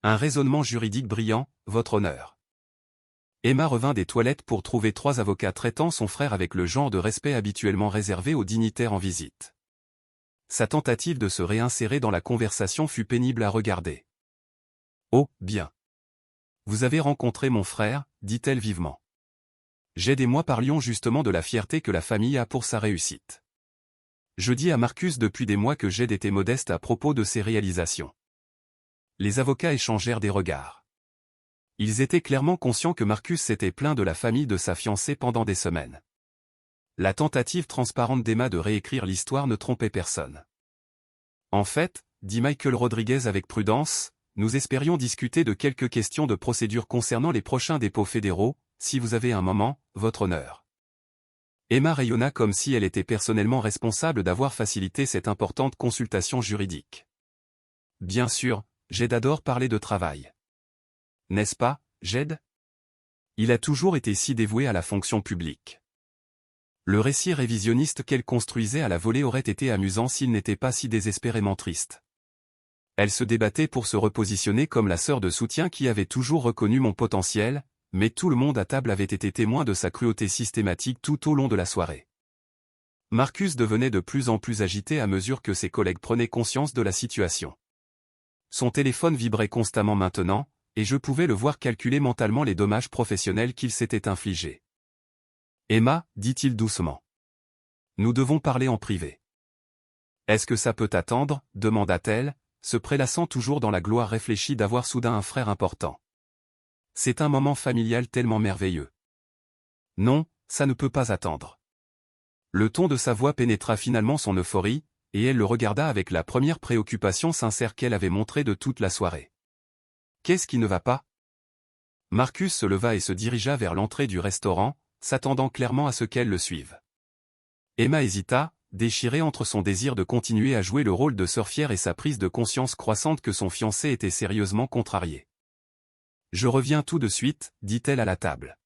Un raisonnement juridique brillant, votre honneur. Emma revint des toilettes pour trouver 3 avocats traitant son frère avec le genre de respect habituellement réservé aux dignitaires en visite. Sa tentative de se réinsérer dans la conversation fut pénible à regarder. « Oh, bien. Vous avez rencontré mon frère, dit-elle vivement. Jed et moi parlions justement de la fierté que la famille a pour sa réussite. Je dis à Marcus depuis des mois que Jed était modeste à propos de ses réalisations. » Les avocats échangèrent des regards. Ils étaient clairement conscients que Marcus s'était plaint de la famille de sa fiancée pendant des semaines. La tentative transparente d'Emma de réécrire l'histoire ne trompait personne. En fait, dit Michael Rodriguez avec prudence, nous espérions discuter de quelques questions de procédure concernant les prochains dépôts fédéraux, si vous avez un moment, votre honneur. Emma rayonna comme si elle était personnellement responsable d'avoir facilité cette importante consultation juridique. Bien sûr, Jed adore parler de travail. N'est-ce pas, Jed? Il a toujours été si dévoué à la fonction publique. Le récit révisionniste qu'elle construisait à la volée aurait été amusant s'il n'était pas si désespérément triste. Elle se débattait pour se repositionner comme la sœur de soutien qui avait toujours reconnu mon potentiel, mais tout le monde à table avait été témoin de sa cruauté systématique tout au long de la soirée. Marcus devenait de plus en plus agité à mesure que ses collègues prenaient conscience de la situation. Son téléphone vibrait constamment maintenant, et je pouvais le voir calculer mentalement les dommages professionnels qu'il s'était infligés. « Emma, dit-il doucement. Nous devons parler en privé. »« Est-ce que ça peut attendre » demanda-t-elle, se prélassant toujours dans la gloire réfléchie d'avoir soudain un frère important. « C'est un moment familial tellement merveilleux. »« Non, ça ne peut pas attendre. » Le ton de sa voix pénétra finalement son euphorie, et elle le regarda avec la première préoccupation sincère qu'elle avait montrée de toute la soirée. « Qu'est-ce qui ne va pas ?» Marcus se leva et se dirigea vers l'entrée du restaurant, s'attendant clairement à ce qu'elle le suive. Emma hésita, déchirée entre son désir de continuer à jouer le rôle de sœur fière et sa prise de conscience croissante que son fiancé était sérieusement contrarié. « Je reviens tout de suite, dit-elle à la table.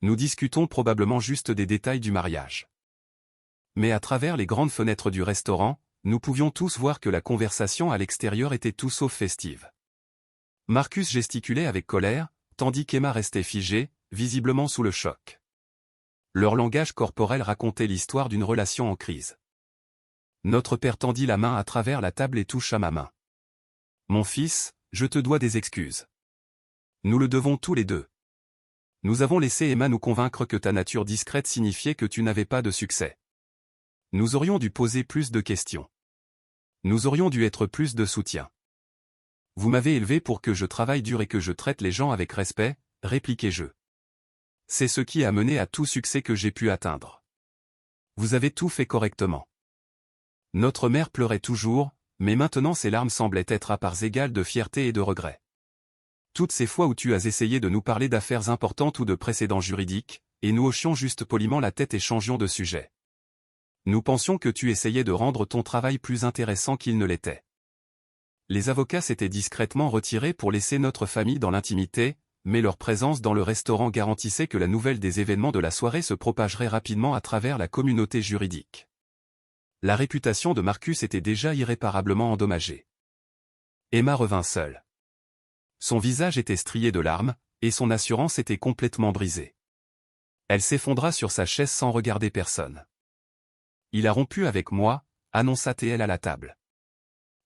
Nous discutons probablement juste des détails du mariage. » Mais à travers les grandes fenêtres du restaurant, nous pouvions tous voir que la conversation à l'extérieur était tout sauf festive. Marcus gesticulait avec colère, tandis qu'Emma restait figée, visiblement sous le choc. Leur langage corporel racontait l'histoire d'une relation en crise. Notre père tendit la main à travers la table et toucha ma main. « Mon fils, je te dois des excuses. Nous le devons tous les deux. Nous avons laissé Emma nous convaincre que ta nature discrète signifiait que tu n'avais pas de succès. Nous aurions dû poser plus de questions. Nous aurions dû être plus de soutien. Vous m'avez élevé pour que je travaille dur et que je traite les gens avec respect, répliquai-je. C'est ce qui a mené à tout succès que j'ai pu atteindre. Vous avez tout fait correctement. » Notre mère pleurait toujours, mais maintenant ses larmes semblaient être à parts égales de fierté et de regret. Toutes ces fois où tu as essayé de nous parler d'affaires importantes ou de précédents juridiques, et nous hochions juste poliment la tête et changions de sujet. Nous pensions que tu essayais de rendre ton travail plus intéressant qu'il ne l'était. Les avocats s'étaient discrètement retirés pour laisser notre famille dans l'intimité, mais leur présence dans le restaurant garantissait que la nouvelle des événements de la soirée se propagerait rapidement à travers la communauté juridique. La réputation de Marcus était déjà irréparablement endommagée. Emma revint seule. Son visage était strié de larmes, et son assurance était complètement brisée. Elle s'effondra sur sa chaise sans regarder personne. Il a rompu avec moi, annonça T.L. à la table.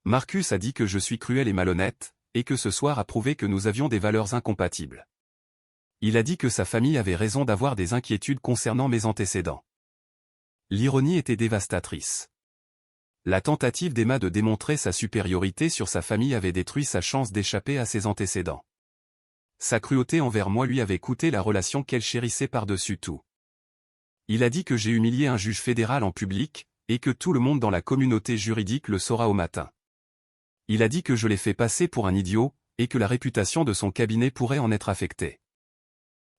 Marcus a dit que je suis cruel et malhonnête, et que ce soir a prouvé que nous avions des valeurs incompatibles. Il a dit que sa famille avait raison d'avoir des inquiétudes concernant mes antécédents. L'ironie était dévastatrice. La tentative d'Emma de démontrer sa supériorité sur sa famille avait détruit sa chance d'échapper à ses antécédents. Sa cruauté envers moi lui avait coûté la relation qu'elle chérissait par-dessus tout. Il a dit que j'ai humilié un juge fédéral en public, et que tout le monde dans la communauté juridique le saura au matin. Il a dit que je l'ai fait passer pour un idiot, et que la réputation de son cabinet pourrait en être affectée.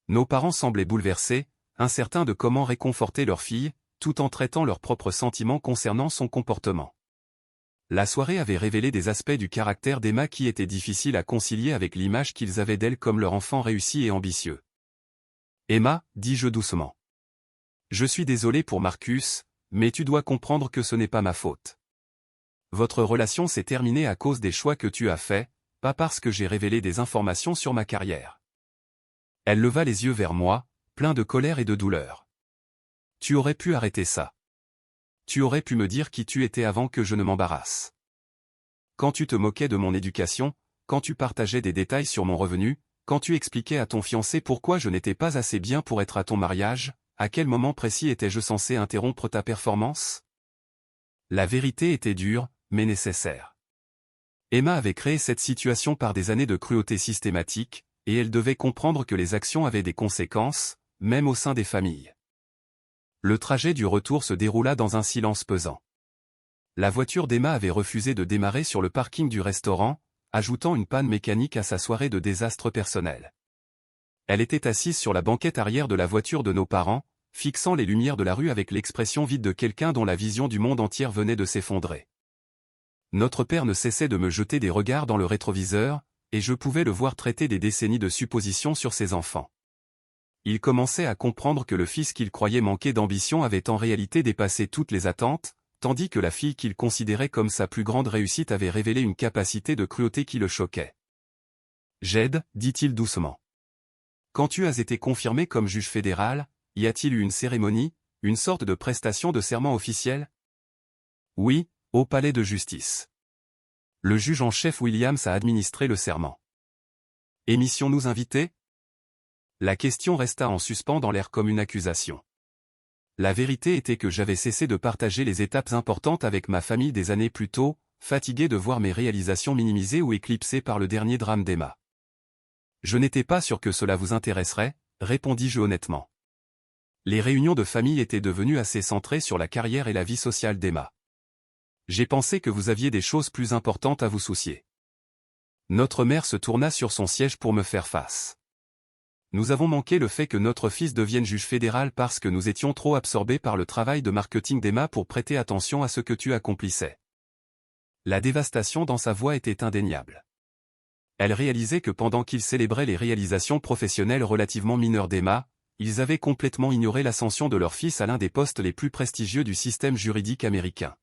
Nos parents semblaient bouleversés, incertains de comment réconforter leur fille, tout en traitant leurs propres sentiments concernant son comportement. La soirée avait révélé des aspects du caractère d'Emma qui étaient difficiles à concilier avec l'image qu'ils avaient d'elle comme leur enfant réussi et ambitieux. « Emma, dis-je doucement. Je suis désolé pour Marcus, mais tu dois comprendre que ce n'est pas ma faute. Votre relation s'est terminée à cause des choix que tu as faits, pas parce que j'ai révélé des informations sur ma carrière. » Elle leva les yeux vers moi, plein de colère et de douleur. « Tu aurais pu arrêter ça. Tu aurais pu me dire qui tu étais avant que je ne m'embarrasse. Quand tu te moquais de mon éducation, quand tu partageais des détails sur mon revenu, quand tu expliquais à ton fiancé pourquoi je n'étais pas assez bien pour être à ton mariage, à quel moment précis étais-je censé interrompre ta performance? La vérité était dure, mais nécessaire. Emma avait créé cette situation par des années de cruauté systématique, et elle devait comprendre que les actions avaient des conséquences, même au sein des familles. Le trajet du retour se déroula dans un silence pesant. La voiture d'Emma avait refusé de démarrer sur le parking du restaurant, ajoutant une panne mécanique à sa soirée de désastre personnel. Elle était assise sur la banquette arrière de la voiture de nos parents, fixant les lumières de la rue avec l'expression vide de quelqu'un dont la vision du monde entier venait de s'effondrer. Notre père ne cessait de me jeter des regards dans le rétroviseur, et je pouvais le voir traiter des décennies de suppositions sur ses enfants. Il commençait à comprendre que le fils qu'il croyait manquer d'ambition avait en réalité dépassé toutes les attentes, tandis que la fille qu'il considérait comme sa plus grande réussite avait révélé une capacité de cruauté qui le choquait. « Jed, dit-il doucement. Quand tu as été confirmé comme juge fédéral, y a-t-il eu une cérémonie, une sorte de prestation de serment officielle? » Oui, au palais de justice. Le juge en chef Williams a administré le serment. Émissions-nous invités? La question resta en suspens dans l'air comme une accusation. La vérité était que j'avais cessé de partager les étapes importantes avec ma famille des années plus tôt, fatigué de voir mes réalisations minimisées ou éclipsées par le dernier drame d'Emma. Je n'étais pas sûr que cela vous intéresserait, répondis-je honnêtement. Les réunions de famille étaient devenues assez centrées sur la carrière et la vie sociale d'Emma. J'ai pensé que vous aviez des choses plus importantes à vous soucier. Notre mère se tourna sur son siège pour me faire face. Nous avons manqué le fait que notre fils devienne juge fédéral parce que nous étions trop absorbés par le travail de marketing d'Emma pour prêter attention à ce que tu accomplissais. La dévastation dans sa voix était indéniable. Elle réalisait que pendant qu'ils célébraient les réalisations professionnelles relativement mineures d'Emma, ils avaient complètement ignoré l'ascension de leur fils à l'un des postes les plus prestigieux du système juridique américain.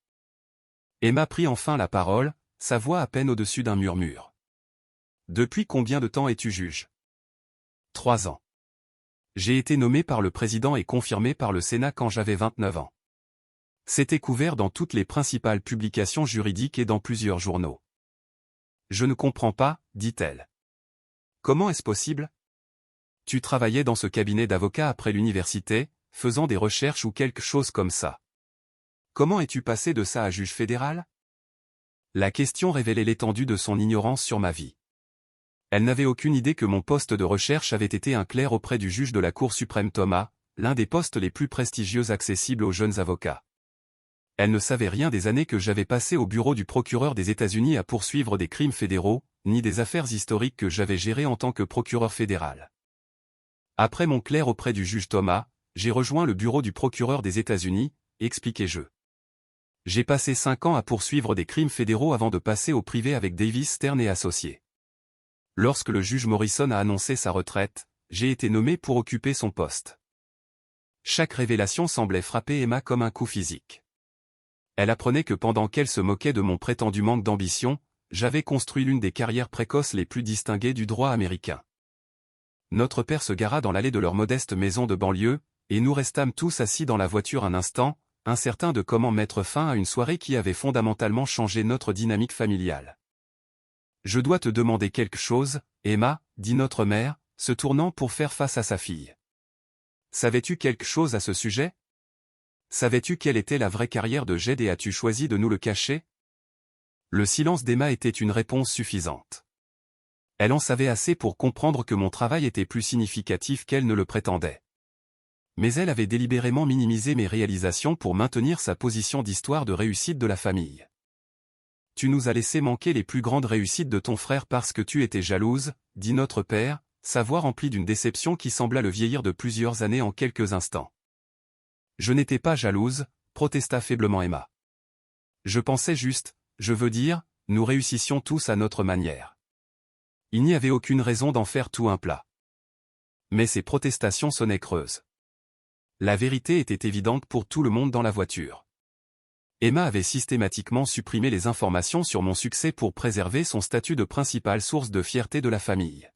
Emma prit enfin la parole, sa voix à peine au-dessus d'un murmure. « Depuis combien de temps es-tu juge ? 3 ans. J'ai été nommé par le président et confirmé par le Sénat quand j'avais 29 ans. C'était couvert dans toutes les principales publications juridiques et dans plusieurs journaux. Je ne comprends pas, dit-elle. Comment est-ce possible? Tu travaillais dans ce cabinet d'avocat après l'université, faisant des recherches ou quelque chose comme ça. Comment es-tu passé de ça à juge fédéral? La question révélait l'étendue de son ignorance sur ma vie. Elle n'avait aucune idée que mon poste de recherche avait été un clerc auprès du juge de la Cour suprême Thomas, l'un des postes les plus prestigieux accessibles aux jeunes avocats. Elle ne savait rien des années que j'avais passées au bureau du procureur des États-Unis à poursuivre des crimes fédéraux, ni des affaires historiques que j'avais gérées en tant que procureur fédéral. Après mon clerc auprès du juge Thomas, j'ai rejoint le bureau du procureur des États-Unis, expliquai-je. J'ai passé 5 ans à poursuivre des crimes fédéraux avant de passer au privé avec Davis Stern et Associés. Lorsque le juge Morrison a annoncé sa retraite, j'ai été nommé pour occuper son poste. Chaque révélation semblait frapper Emma comme un coup physique. Elle apprenait que pendant qu'elle se moquait de mon prétendu manque d'ambition, j'avais construit l'une des carrières précoces les plus distinguées du droit américain. Notre père se gara dans l'allée de leur modeste maison de banlieue, et nous restâmes tous assis dans la voiture un instant, incertains de comment mettre fin à une soirée qui avait fondamentalement changé notre dynamique familiale. « Je dois te demander quelque chose, Emma, dit notre mère, se tournant pour faire face à sa fille. Savais-tu quelque chose à ce sujet? Savais-tu quelle était la vraie carrière de Jed et as-tu choisi de nous le cacher? » Le silence d'Emma était une réponse suffisante. Elle en savait assez pour comprendre que mon travail était plus significatif qu'elle ne le prétendait. Mais elle avait délibérément minimisé mes réalisations pour maintenir sa position d'histoire de réussite de la famille. « Tu nous as laissé manquer les plus grandes réussites de ton frère parce que tu étais jalouse, dit notre père, sa voix remplie d'une déception qui sembla le vieillir de plusieurs années en quelques instants. « Je n'étais pas jalouse, protesta faiblement Emma. Je pensais juste, je veux dire, nous réussissions tous à notre manière. Il n'y avait aucune raison d'en faire tout un plat. » Mais ces protestations sonnaient creuses. La vérité était évidente pour tout le monde dans la voiture. Emma avait systématiquement supprimé les informations sur mon succès pour préserver son statut de principale source de fierté de la famille.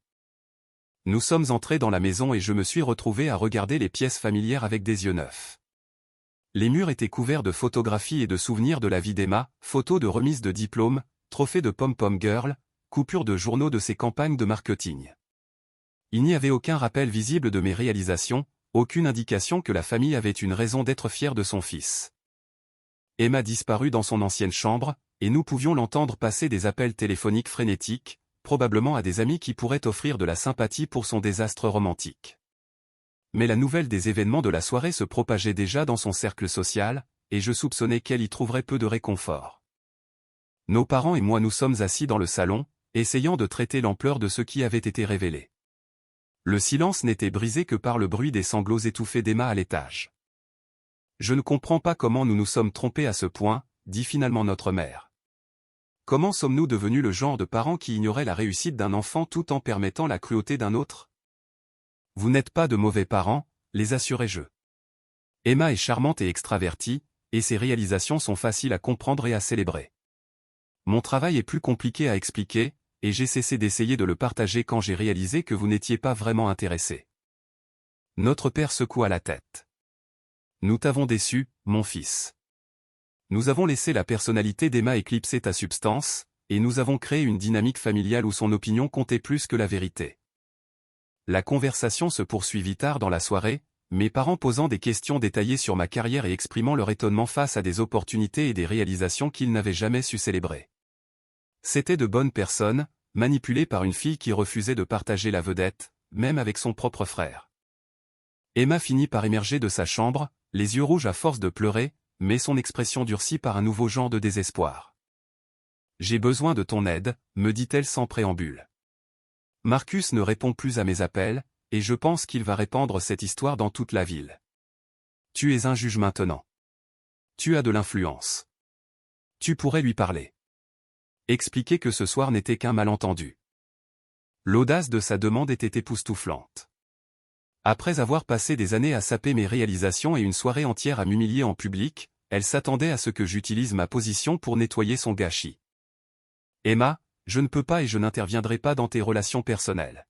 Nous sommes entrés dans la maison et je me suis retrouvé à regarder les pièces familières avec des yeux neufs. Les murs étaient couverts de photographies et de souvenirs de la vie d'Emma, photos de remises de diplômes, trophées de pom-pom girl, coupures de journaux de ses campagnes de marketing. Il n'y avait aucun rappel visible de mes réalisations, aucune indication que la famille avait une raison d'être fière de son fils. Emma disparut dans son ancienne chambre, et nous pouvions l'entendre passer des appels téléphoniques frénétiques, probablement à des amis qui pourraient offrir de la sympathie pour son désastre romantique. Mais la nouvelle des événements de la soirée se propageait déjà dans son cercle social, et je soupçonnais qu'elle y trouverait peu de réconfort. Nos parents et moi nous sommes assis dans le salon, essayant de traiter l'ampleur de ce qui avait été révélé. Le silence n'était brisé que par le bruit des sanglots étouffés d'Emma à l'étage. « Je ne comprends pas comment nous nous sommes trompés à ce point, » dit finalement notre mère. « Comment sommes-nous devenus le genre de parents qui ignoraient la réussite d'un enfant tout en permettant la cruauté d'un autre? Vous n'êtes pas de mauvais parents, les assurai-je. Emma est charmante et extravertie, et ses réalisations sont faciles à comprendre et à célébrer. Mon travail est plus compliqué à expliquer, et j'ai cessé d'essayer de le partager quand j'ai réalisé que vous n'étiez pas vraiment intéressé. » Notre père secoua la tête. « Nous t'avons déçu, mon fils. Nous avons laissé la personnalité d'Emma éclipser ta substance, et nous avons créé une dynamique familiale où son opinion comptait plus que la vérité. » La conversation se poursuivit tard dans la soirée, mes parents posant des questions détaillées sur ma carrière et exprimant leur étonnement face à des opportunités et des réalisations qu'ils n'avaient jamais su célébrer. C'étaient de bonnes personnes, manipulées par une fille qui refusait de partager la vedette, même avec son propre frère. Emma finit par émerger de sa chambre, les yeux rouges à force de pleurer, mais son expression durcie par un nouveau genre de désespoir. « J'ai besoin de ton aide, me dit-elle sans préambule. Marcus ne répond plus à mes appels, et je pense qu'il va répandre cette histoire dans toute la ville. Tu es un juge maintenant. Tu as de l'influence. Tu pourrais lui parler. Expliquer que ce soir n'était qu'un malentendu. » L'audace de sa demande était époustouflante. Après avoir passé des années à saper mes réalisations et une soirée entière à m'humilier en public, elle s'attendait à ce que j'utilise ma position pour nettoyer son gâchis. « Emma, je ne peux pas et je n'interviendrai pas dans tes relations personnelles.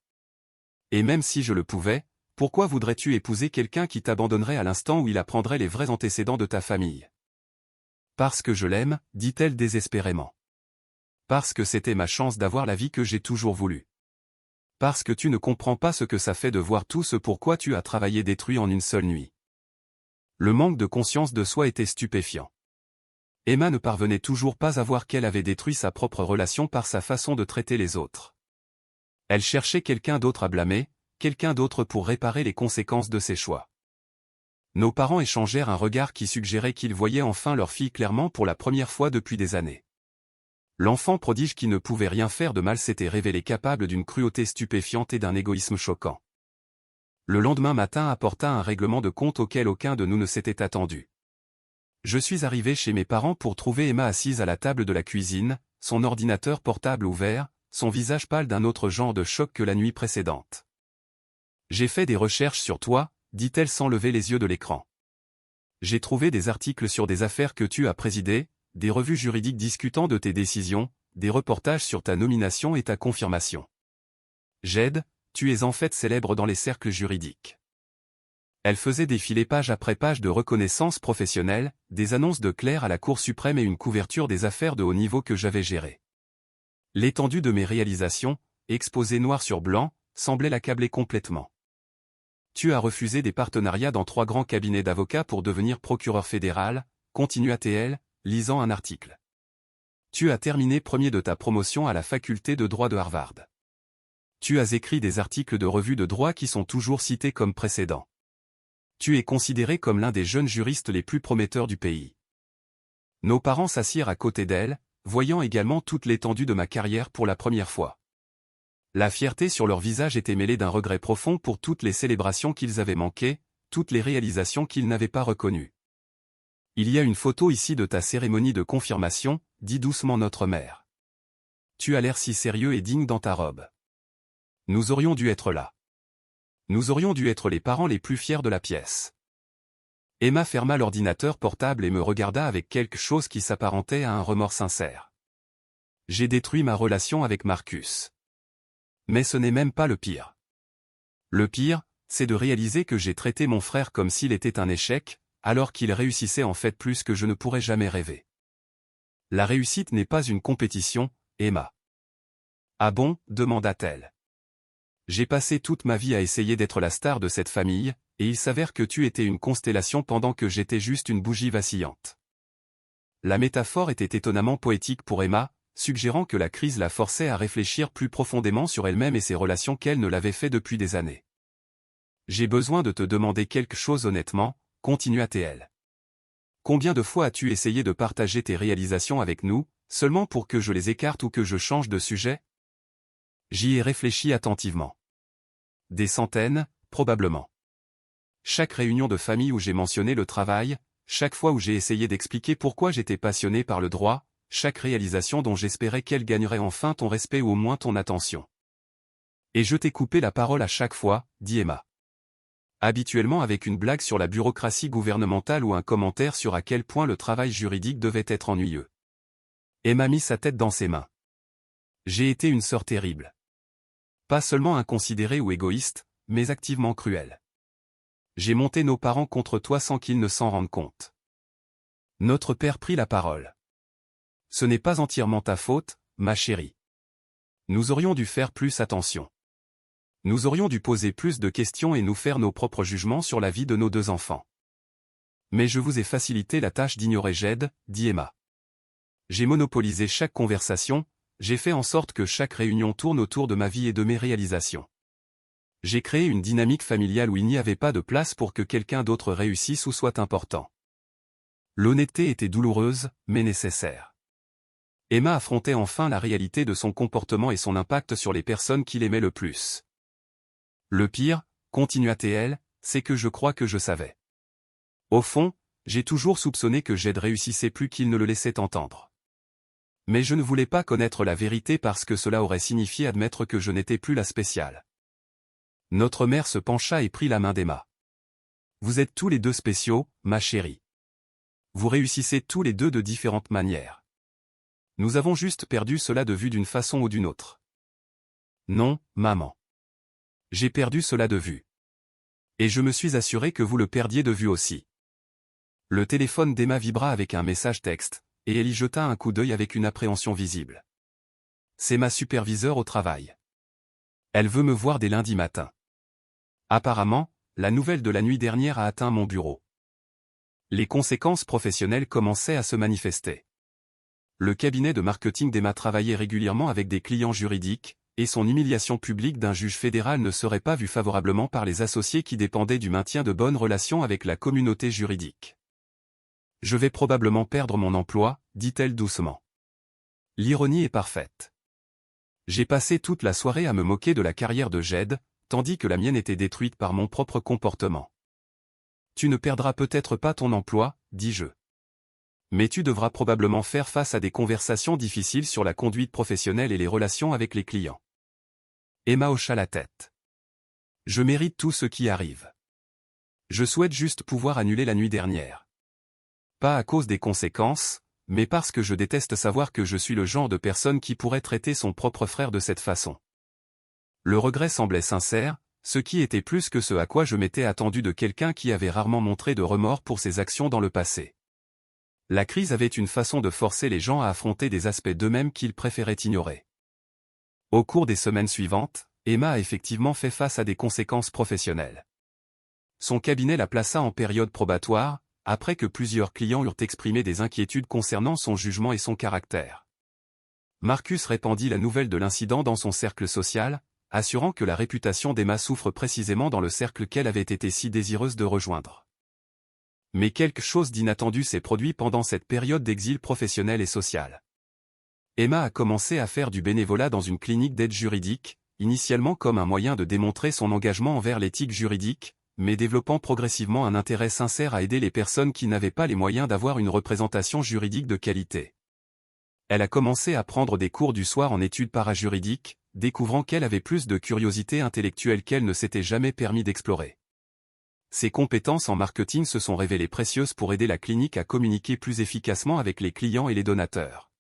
Et même si je le pouvais, pourquoi voudrais-tu épouser quelqu'un qui t'abandonnerait à l'instant où il apprendrait les vrais antécédents de ta famille? » « Parce que je l'aime, dit-elle désespérément. Parce que c'était ma chance d'avoir la vie que j'ai toujours voulu. Parce que tu ne comprends pas ce que ça fait de voir tout ce pourquoi tu as travaillé détruit en une seule nuit. » Le manque de conscience de soi était stupéfiant. Emma ne parvenait toujours pas à voir qu'elle avait détruit sa propre relation par sa façon de traiter les autres. Elle cherchait quelqu'un d'autre à blâmer, quelqu'un d'autre pour réparer les conséquences de ses choix. Nos parents échangèrent un regard qui suggérait qu'ils voyaient enfin leur fille clairement pour la première fois depuis des années. L'enfant prodige qui ne pouvait rien faire de mal s'était révélé capable d'une cruauté stupéfiante et d'un égoïsme choquant. Le lendemain matin apporta un règlement de compte auquel aucun de nous ne s'était attendu. Je suis arrivé chez mes parents pour trouver Emma assise à la table de la cuisine, son ordinateur portable ouvert, son visage pâle d'un autre genre de choc que la nuit précédente. « J'ai fait des recherches sur toi, dit-elle sans lever les yeux de l'écran. J'ai trouvé des articles sur des affaires que tu as présidées, des revues juridiques discutant de tes décisions, des reportages sur ta nomination et ta confirmation. Jed, tu es en fait célèbre dans les cercles juridiques. Elle faisait défiler page après page de reconnaissance professionnelle, des annonces de clercs à la Cour suprême et une couverture des affaires de haut niveau que j'avais gérées. L'étendue de mes réalisations, exposée noir sur blanc, semblait l'accabler complètement. Tu as refusé des partenariats dans 3 grands cabinets d'avocats pour devenir procureur fédéral, continua-t-elle, lisant un article. Tu as terminé premier de ta promotion à la faculté de droit de Harvard. Tu as écrit des articles de revue de droit qui sont toujours cités comme précédents. Tu es considéré comme l'un des jeunes juristes les plus prometteurs du pays. Nos parents s'assirent à côté d'elle, voyant également toute l'étendue de ma carrière pour la première fois. La fierté sur leur visage était mêlée d'un regret profond pour toutes les célébrations qu'ils avaient manquées, toutes les réalisations qu'ils n'avaient pas reconnues. Il y a une photo ici de ta cérémonie de confirmation, dit doucement notre mère. Tu as l'air si sérieux et digne dans ta robe. Nous aurions dû être là. Nous aurions dû être les parents les plus fiers de la pièce. Emma ferma l'ordinateur portable et me regarda avec quelque chose qui s'apparentait à un remords sincère. J'ai détruit ma relation avec Marcus. Mais ce n'est même pas le pire. Le pire, c'est de réaliser que j'ai traité mon frère comme s'il était un échec, alors qu'il réussissait en fait plus que je ne pourrais jamais rêver. La réussite n'est pas une compétition, Emma. Ah bon, demanda-t-elle. J'ai passé toute ma vie à essayer d'être la star de cette famille, et il s'avère que tu étais une constellation pendant que j'étais juste une bougie vacillante. La métaphore était étonnamment poétique pour Emma, suggérant que la crise la forçait à réfléchir plus profondément sur elle-même et ses relations qu'elle ne l'avait fait depuis des années. J'ai besoin de te demander quelque chose honnêtement, continua-t-elle. Combien de fois as-tu essayé de partager tes réalisations avec nous, seulement pour que je les écarte ou que je change de sujet? J'y ai réfléchi attentivement. Des centaines, probablement. Chaque réunion de famille où j'ai mentionné le travail, chaque fois où j'ai essayé d'expliquer pourquoi j'étais passionné par le droit, chaque réalisation dont j'espérais qu'elle gagnerait enfin ton respect ou au moins ton attention. Et je t'ai coupé la parole à chaque fois, dit Emma. Habituellement avec une blague sur la bureaucratie gouvernementale ou un commentaire sur à quel point le travail juridique devait être ennuyeux. Emma mit sa tête dans ses mains. J'ai été une sœur terrible. Pas seulement inconsidérée ou égoïste, mais activement cruelle. J'ai monté nos parents contre toi sans qu'ils ne s'en rendent compte. Notre père prit la parole. Ce n'est pas entièrement ta faute, ma chérie. Nous aurions dû faire plus attention. Nous aurions dû poser plus de questions et nous faire nos propres jugements sur la vie de nos 2 enfants. Mais je vous ai facilité la tâche d'ignorer Jed, dit Emma. J'ai monopolisé chaque conversation, j'ai fait en sorte que chaque réunion tourne autour de ma vie et de mes réalisations. J'ai créé une dynamique familiale où il n'y avait pas de place pour que quelqu'un d'autre réussisse ou soit important. L'honnêteté était douloureuse, mais nécessaire. Emma affrontait enfin la réalité de son comportement et son impact sur les personnes qui l'aimaient le plus. Le pire, continua-t-elle, c'est que je crois que je savais. Au fond, j'ai toujours soupçonné que Jed réussissait plus qu'il ne le laissait entendre. Mais je ne voulais pas connaître la vérité parce que cela aurait signifié admettre que je n'étais plus la spéciale. Notre mère se pencha et prit la main d'Emma. Vous êtes tous les 2 spéciaux, ma chérie. Vous réussissez tous les 2 de différentes manières. Nous avons juste perdu cela de vue d'une façon ou d'une autre. Non, maman. J'ai perdu cela de vue. Et je me suis assuré que vous le perdiez de vue aussi. Le téléphone d'Emma vibra avec un message texte, et elle y jeta un coup d'œil avec une appréhension visible. C'est ma superviseure au travail. Elle veut me voir dès lundi matin. Apparemment, la nouvelle de la nuit dernière a atteint mon bureau. Les conséquences professionnelles commençaient à se manifester. Le cabinet de marketing d'Emma travaillait régulièrement avec des clients juridiques, et son humiliation publique d'un juge fédéral ne serait pas vue favorablement par les associés qui dépendaient du maintien de bonnes relations avec la communauté juridique. Je vais probablement perdre mon emploi, dit-elle doucement. L'ironie est parfaite. J'ai passé toute la soirée à me moquer de la carrière de Jed, tandis que la mienne était détruite par mon propre comportement. Tu ne perdras peut-être pas ton emploi, dis-je. Mais tu devras probablement faire face à des conversations difficiles sur la conduite professionnelle et les relations avec les clients. Emma hocha la tête. Je mérite tout ce qui arrive. Je souhaite juste pouvoir annuler la nuit dernière. Pas à cause des conséquences, mais parce que je déteste savoir que je suis le genre de personne qui pourrait traiter son propre frère de cette façon. Le regret semblait sincère, ce qui était plus que ce à quoi je m'étais attendu de quelqu'un qui avait rarement montré de remords pour ses actions dans le passé. La crise avait une façon de forcer les gens à affronter des aspects d'eux-mêmes qu'ils préféraient ignorer. Au cours des semaines suivantes, Emma a effectivement fait face à des conséquences professionnelles. Son cabinet la plaça en période probatoire, après que plusieurs clients eurent exprimé des inquiétudes concernant son jugement et son caractère. Marcus répandit la nouvelle de l'incident dans son cercle social, assurant que la réputation d'Emma souffre précisément dans le cercle qu'elle avait été si désireuse de rejoindre. Mais quelque chose d'inattendu s'est produit pendant cette période d'exil professionnel et social. Emma a commencé à faire du bénévolat dans une clinique d'aide juridique, initialement comme un moyen de démontrer son engagement envers l'éthique juridique, mais développant progressivement un intérêt sincère à aider les personnes qui n'avaient pas les moyens d'avoir une représentation juridique de qualité. Elle a commencé à prendre des cours du soir en études parajuridiques, découvrant qu'elle avait plus de curiosité intellectuelle qu'elle ne s'était jamais permis d'explorer. Ses compétences en marketing se sont révélées précieuses pour aider la clinique à communiquer plus efficacement avec les clients et les donateurs.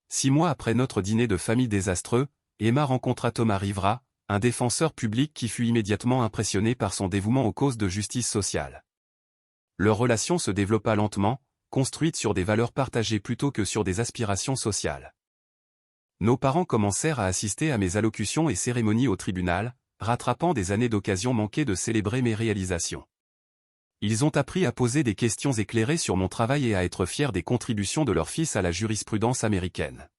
6 mois après notre dîner de famille désastreux, Emma rencontra Thomas Rivera, un défenseur public qui fut immédiatement impressionné par son dévouement aux causes de justice sociale. Leur relation se développa lentement, construite sur des valeurs partagées plutôt que sur des aspirations sociales. Nos parents commencèrent à assister à mes allocutions et cérémonies au tribunal, rattrapant des années d'occasions manquées de célébrer mes réalisations. Ils ont appris à poser des questions éclairées sur mon travail et à être fiers des contributions de leur fils à la jurisprudence américaine.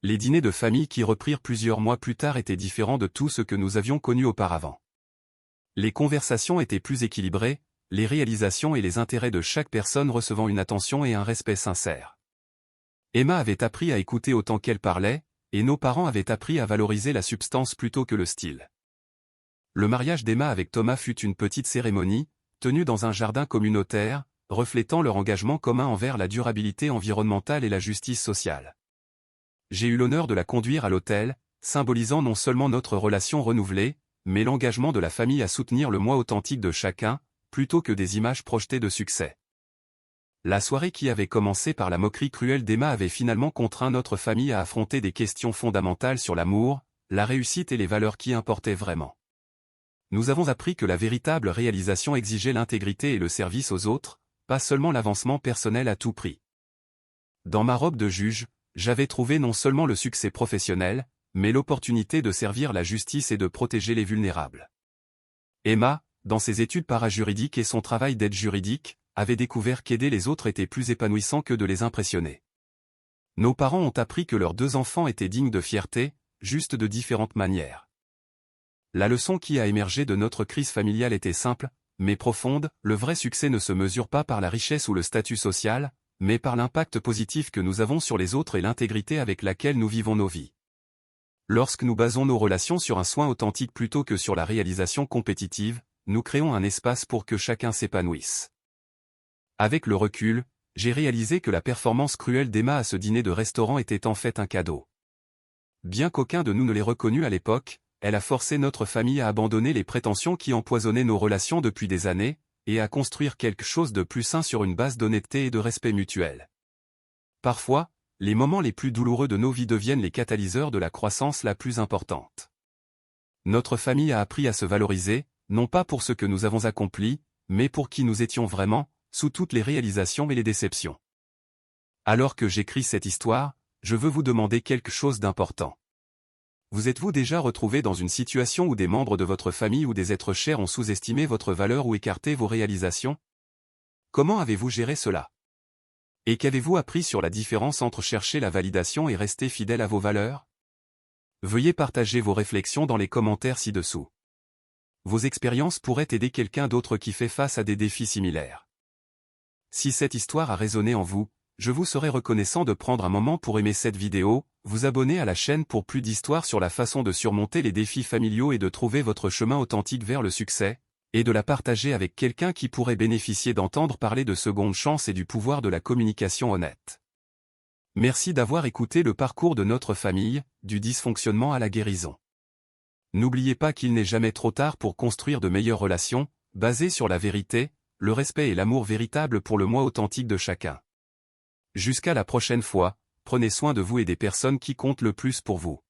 Les dîners de famille qui reprirent plusieurs mois plus tard étaient différents de tout ce que nous avions connu auparavant. Les conversations étaient plus équilibrées, les réalisations et les intérêts de chaque personne recevant une attention et un respect sincères. Emma avait appris à écouter autant qu'elle parlait, et nos parents avaient appris à valoriser la substance plutôt que le style. Le mariage d'Emma avec Thomas fut une petite cérémonie, tenue dans un jardin communautaire, reflétant leur engagement commun envers la durabilité environnementale et la justice sociale. J'ai eu l'honneur de la conduire à l'autel, symbolisant non seulement notre relation renouvelée, mais l'engagement de la famille à soutenir le moi authentique de chacun, plutôt que des images projetées de succès. La soirée qui avait commencé par la moquerie cruelle d'Emma avait finalement contraint notre famille à affronter des questions fondamentales sur l'amour, la réussite et les valeurs qui importaient vraiment. Nous avons appris que la véritable réalisation exigeait l'intégrité et le service aux autres, pas seulement l'avancement personnel à tout prix. Dans ma robe de juge, j'avais trouvé non seulement le succès professionnel, mais l'opportunité de servir la justice et de protéger les vulnérables. Emma, dans ses études parajuridiques et son travail d'aide juridique, avait découvert qu'aider les autres était plus épanouissant que de les impressionner. Nos parents ont appris que leurs 2 enfants étaient dignes de fierté, juste de différentes manières. La leçon qui a émergé de notre crise familiale était simple, mais profonde, le vrai succès ne se mesure pas par la richesse ou le statut social, mais par l'impact positif que nous avons sur les autres et l'intégrité avec laquelle nous vivons nos vies. Lorsque nous basons nos relations sur un soin authentique plutôt que sur la réalisation compétitive, nous créons un espace pour que chacun s'épanouisse. Avec le recul, j'ai réalisé que la performance cruelle d'Emma à ce dîner de restaurant était en fait un cadeau. Bien qu'aucun de nous ne l'ait reconnu à l'époque, elle a forcé notre famille à abandonner les prétentions qui empoisonnaient nos relations depuis des années, et à construire quelque chose de plus sain sur une base d'honnêteté et de respect mutuel. Parfois, les moments les plus douloureux de nos vies deviennent les catalyseurs de la croissance la plus importante. Notre famille a appris à se valoriser, non pas pour ce que nous avons accompli, mais pour qui nous étions vraiment, sous toutes les réalisations et les déceptions. Alors que j'écris cette histoire, je veux vous demander quelque chose d'important. Vous êtes-vous déjà retrouvé dans une situation où des membres de votre famille ou des êtres chers ont sous-estimé votre valeur ou écarté vos réalisations? Comment avez-vous géré cela? Et qu'avez-vous appris sur la différence entre chercher la validation et rester fidèle à vos valeurs? Veuillez partager vos réflexions dans les commentaires ci-dessous. Vos expériences pourraient aider quelqu'un d'autre qui fait face à des défis similaires. Si cette histoire a résonné en vous, je vous serais reconnaissant de prendre un moment pour aimer cette vidéo, vous abonner à la chaîne pour plus d'histoires sur la façon de surmonter les défis familiaux et de trouver votre chemin authentique vers le succès, et de la partager avec quelqu'un qui pourrait bénéficier d'entendre parler de seconde chance et du pouvoir de la communication honnête. Merci d'avoir écouté le parcours de notre famille, du dysfonctionnement à la guérison. N'oubliez pas qu'il n'est jamais trop tard pour construire de meilleures relations, basées sur la vérité, le respect et l'amour véritable pour le moi authentique de chacun. Jusqu'à la prochaine fois, prenez soin de vous et des personnes qui comptent le plus pour vous.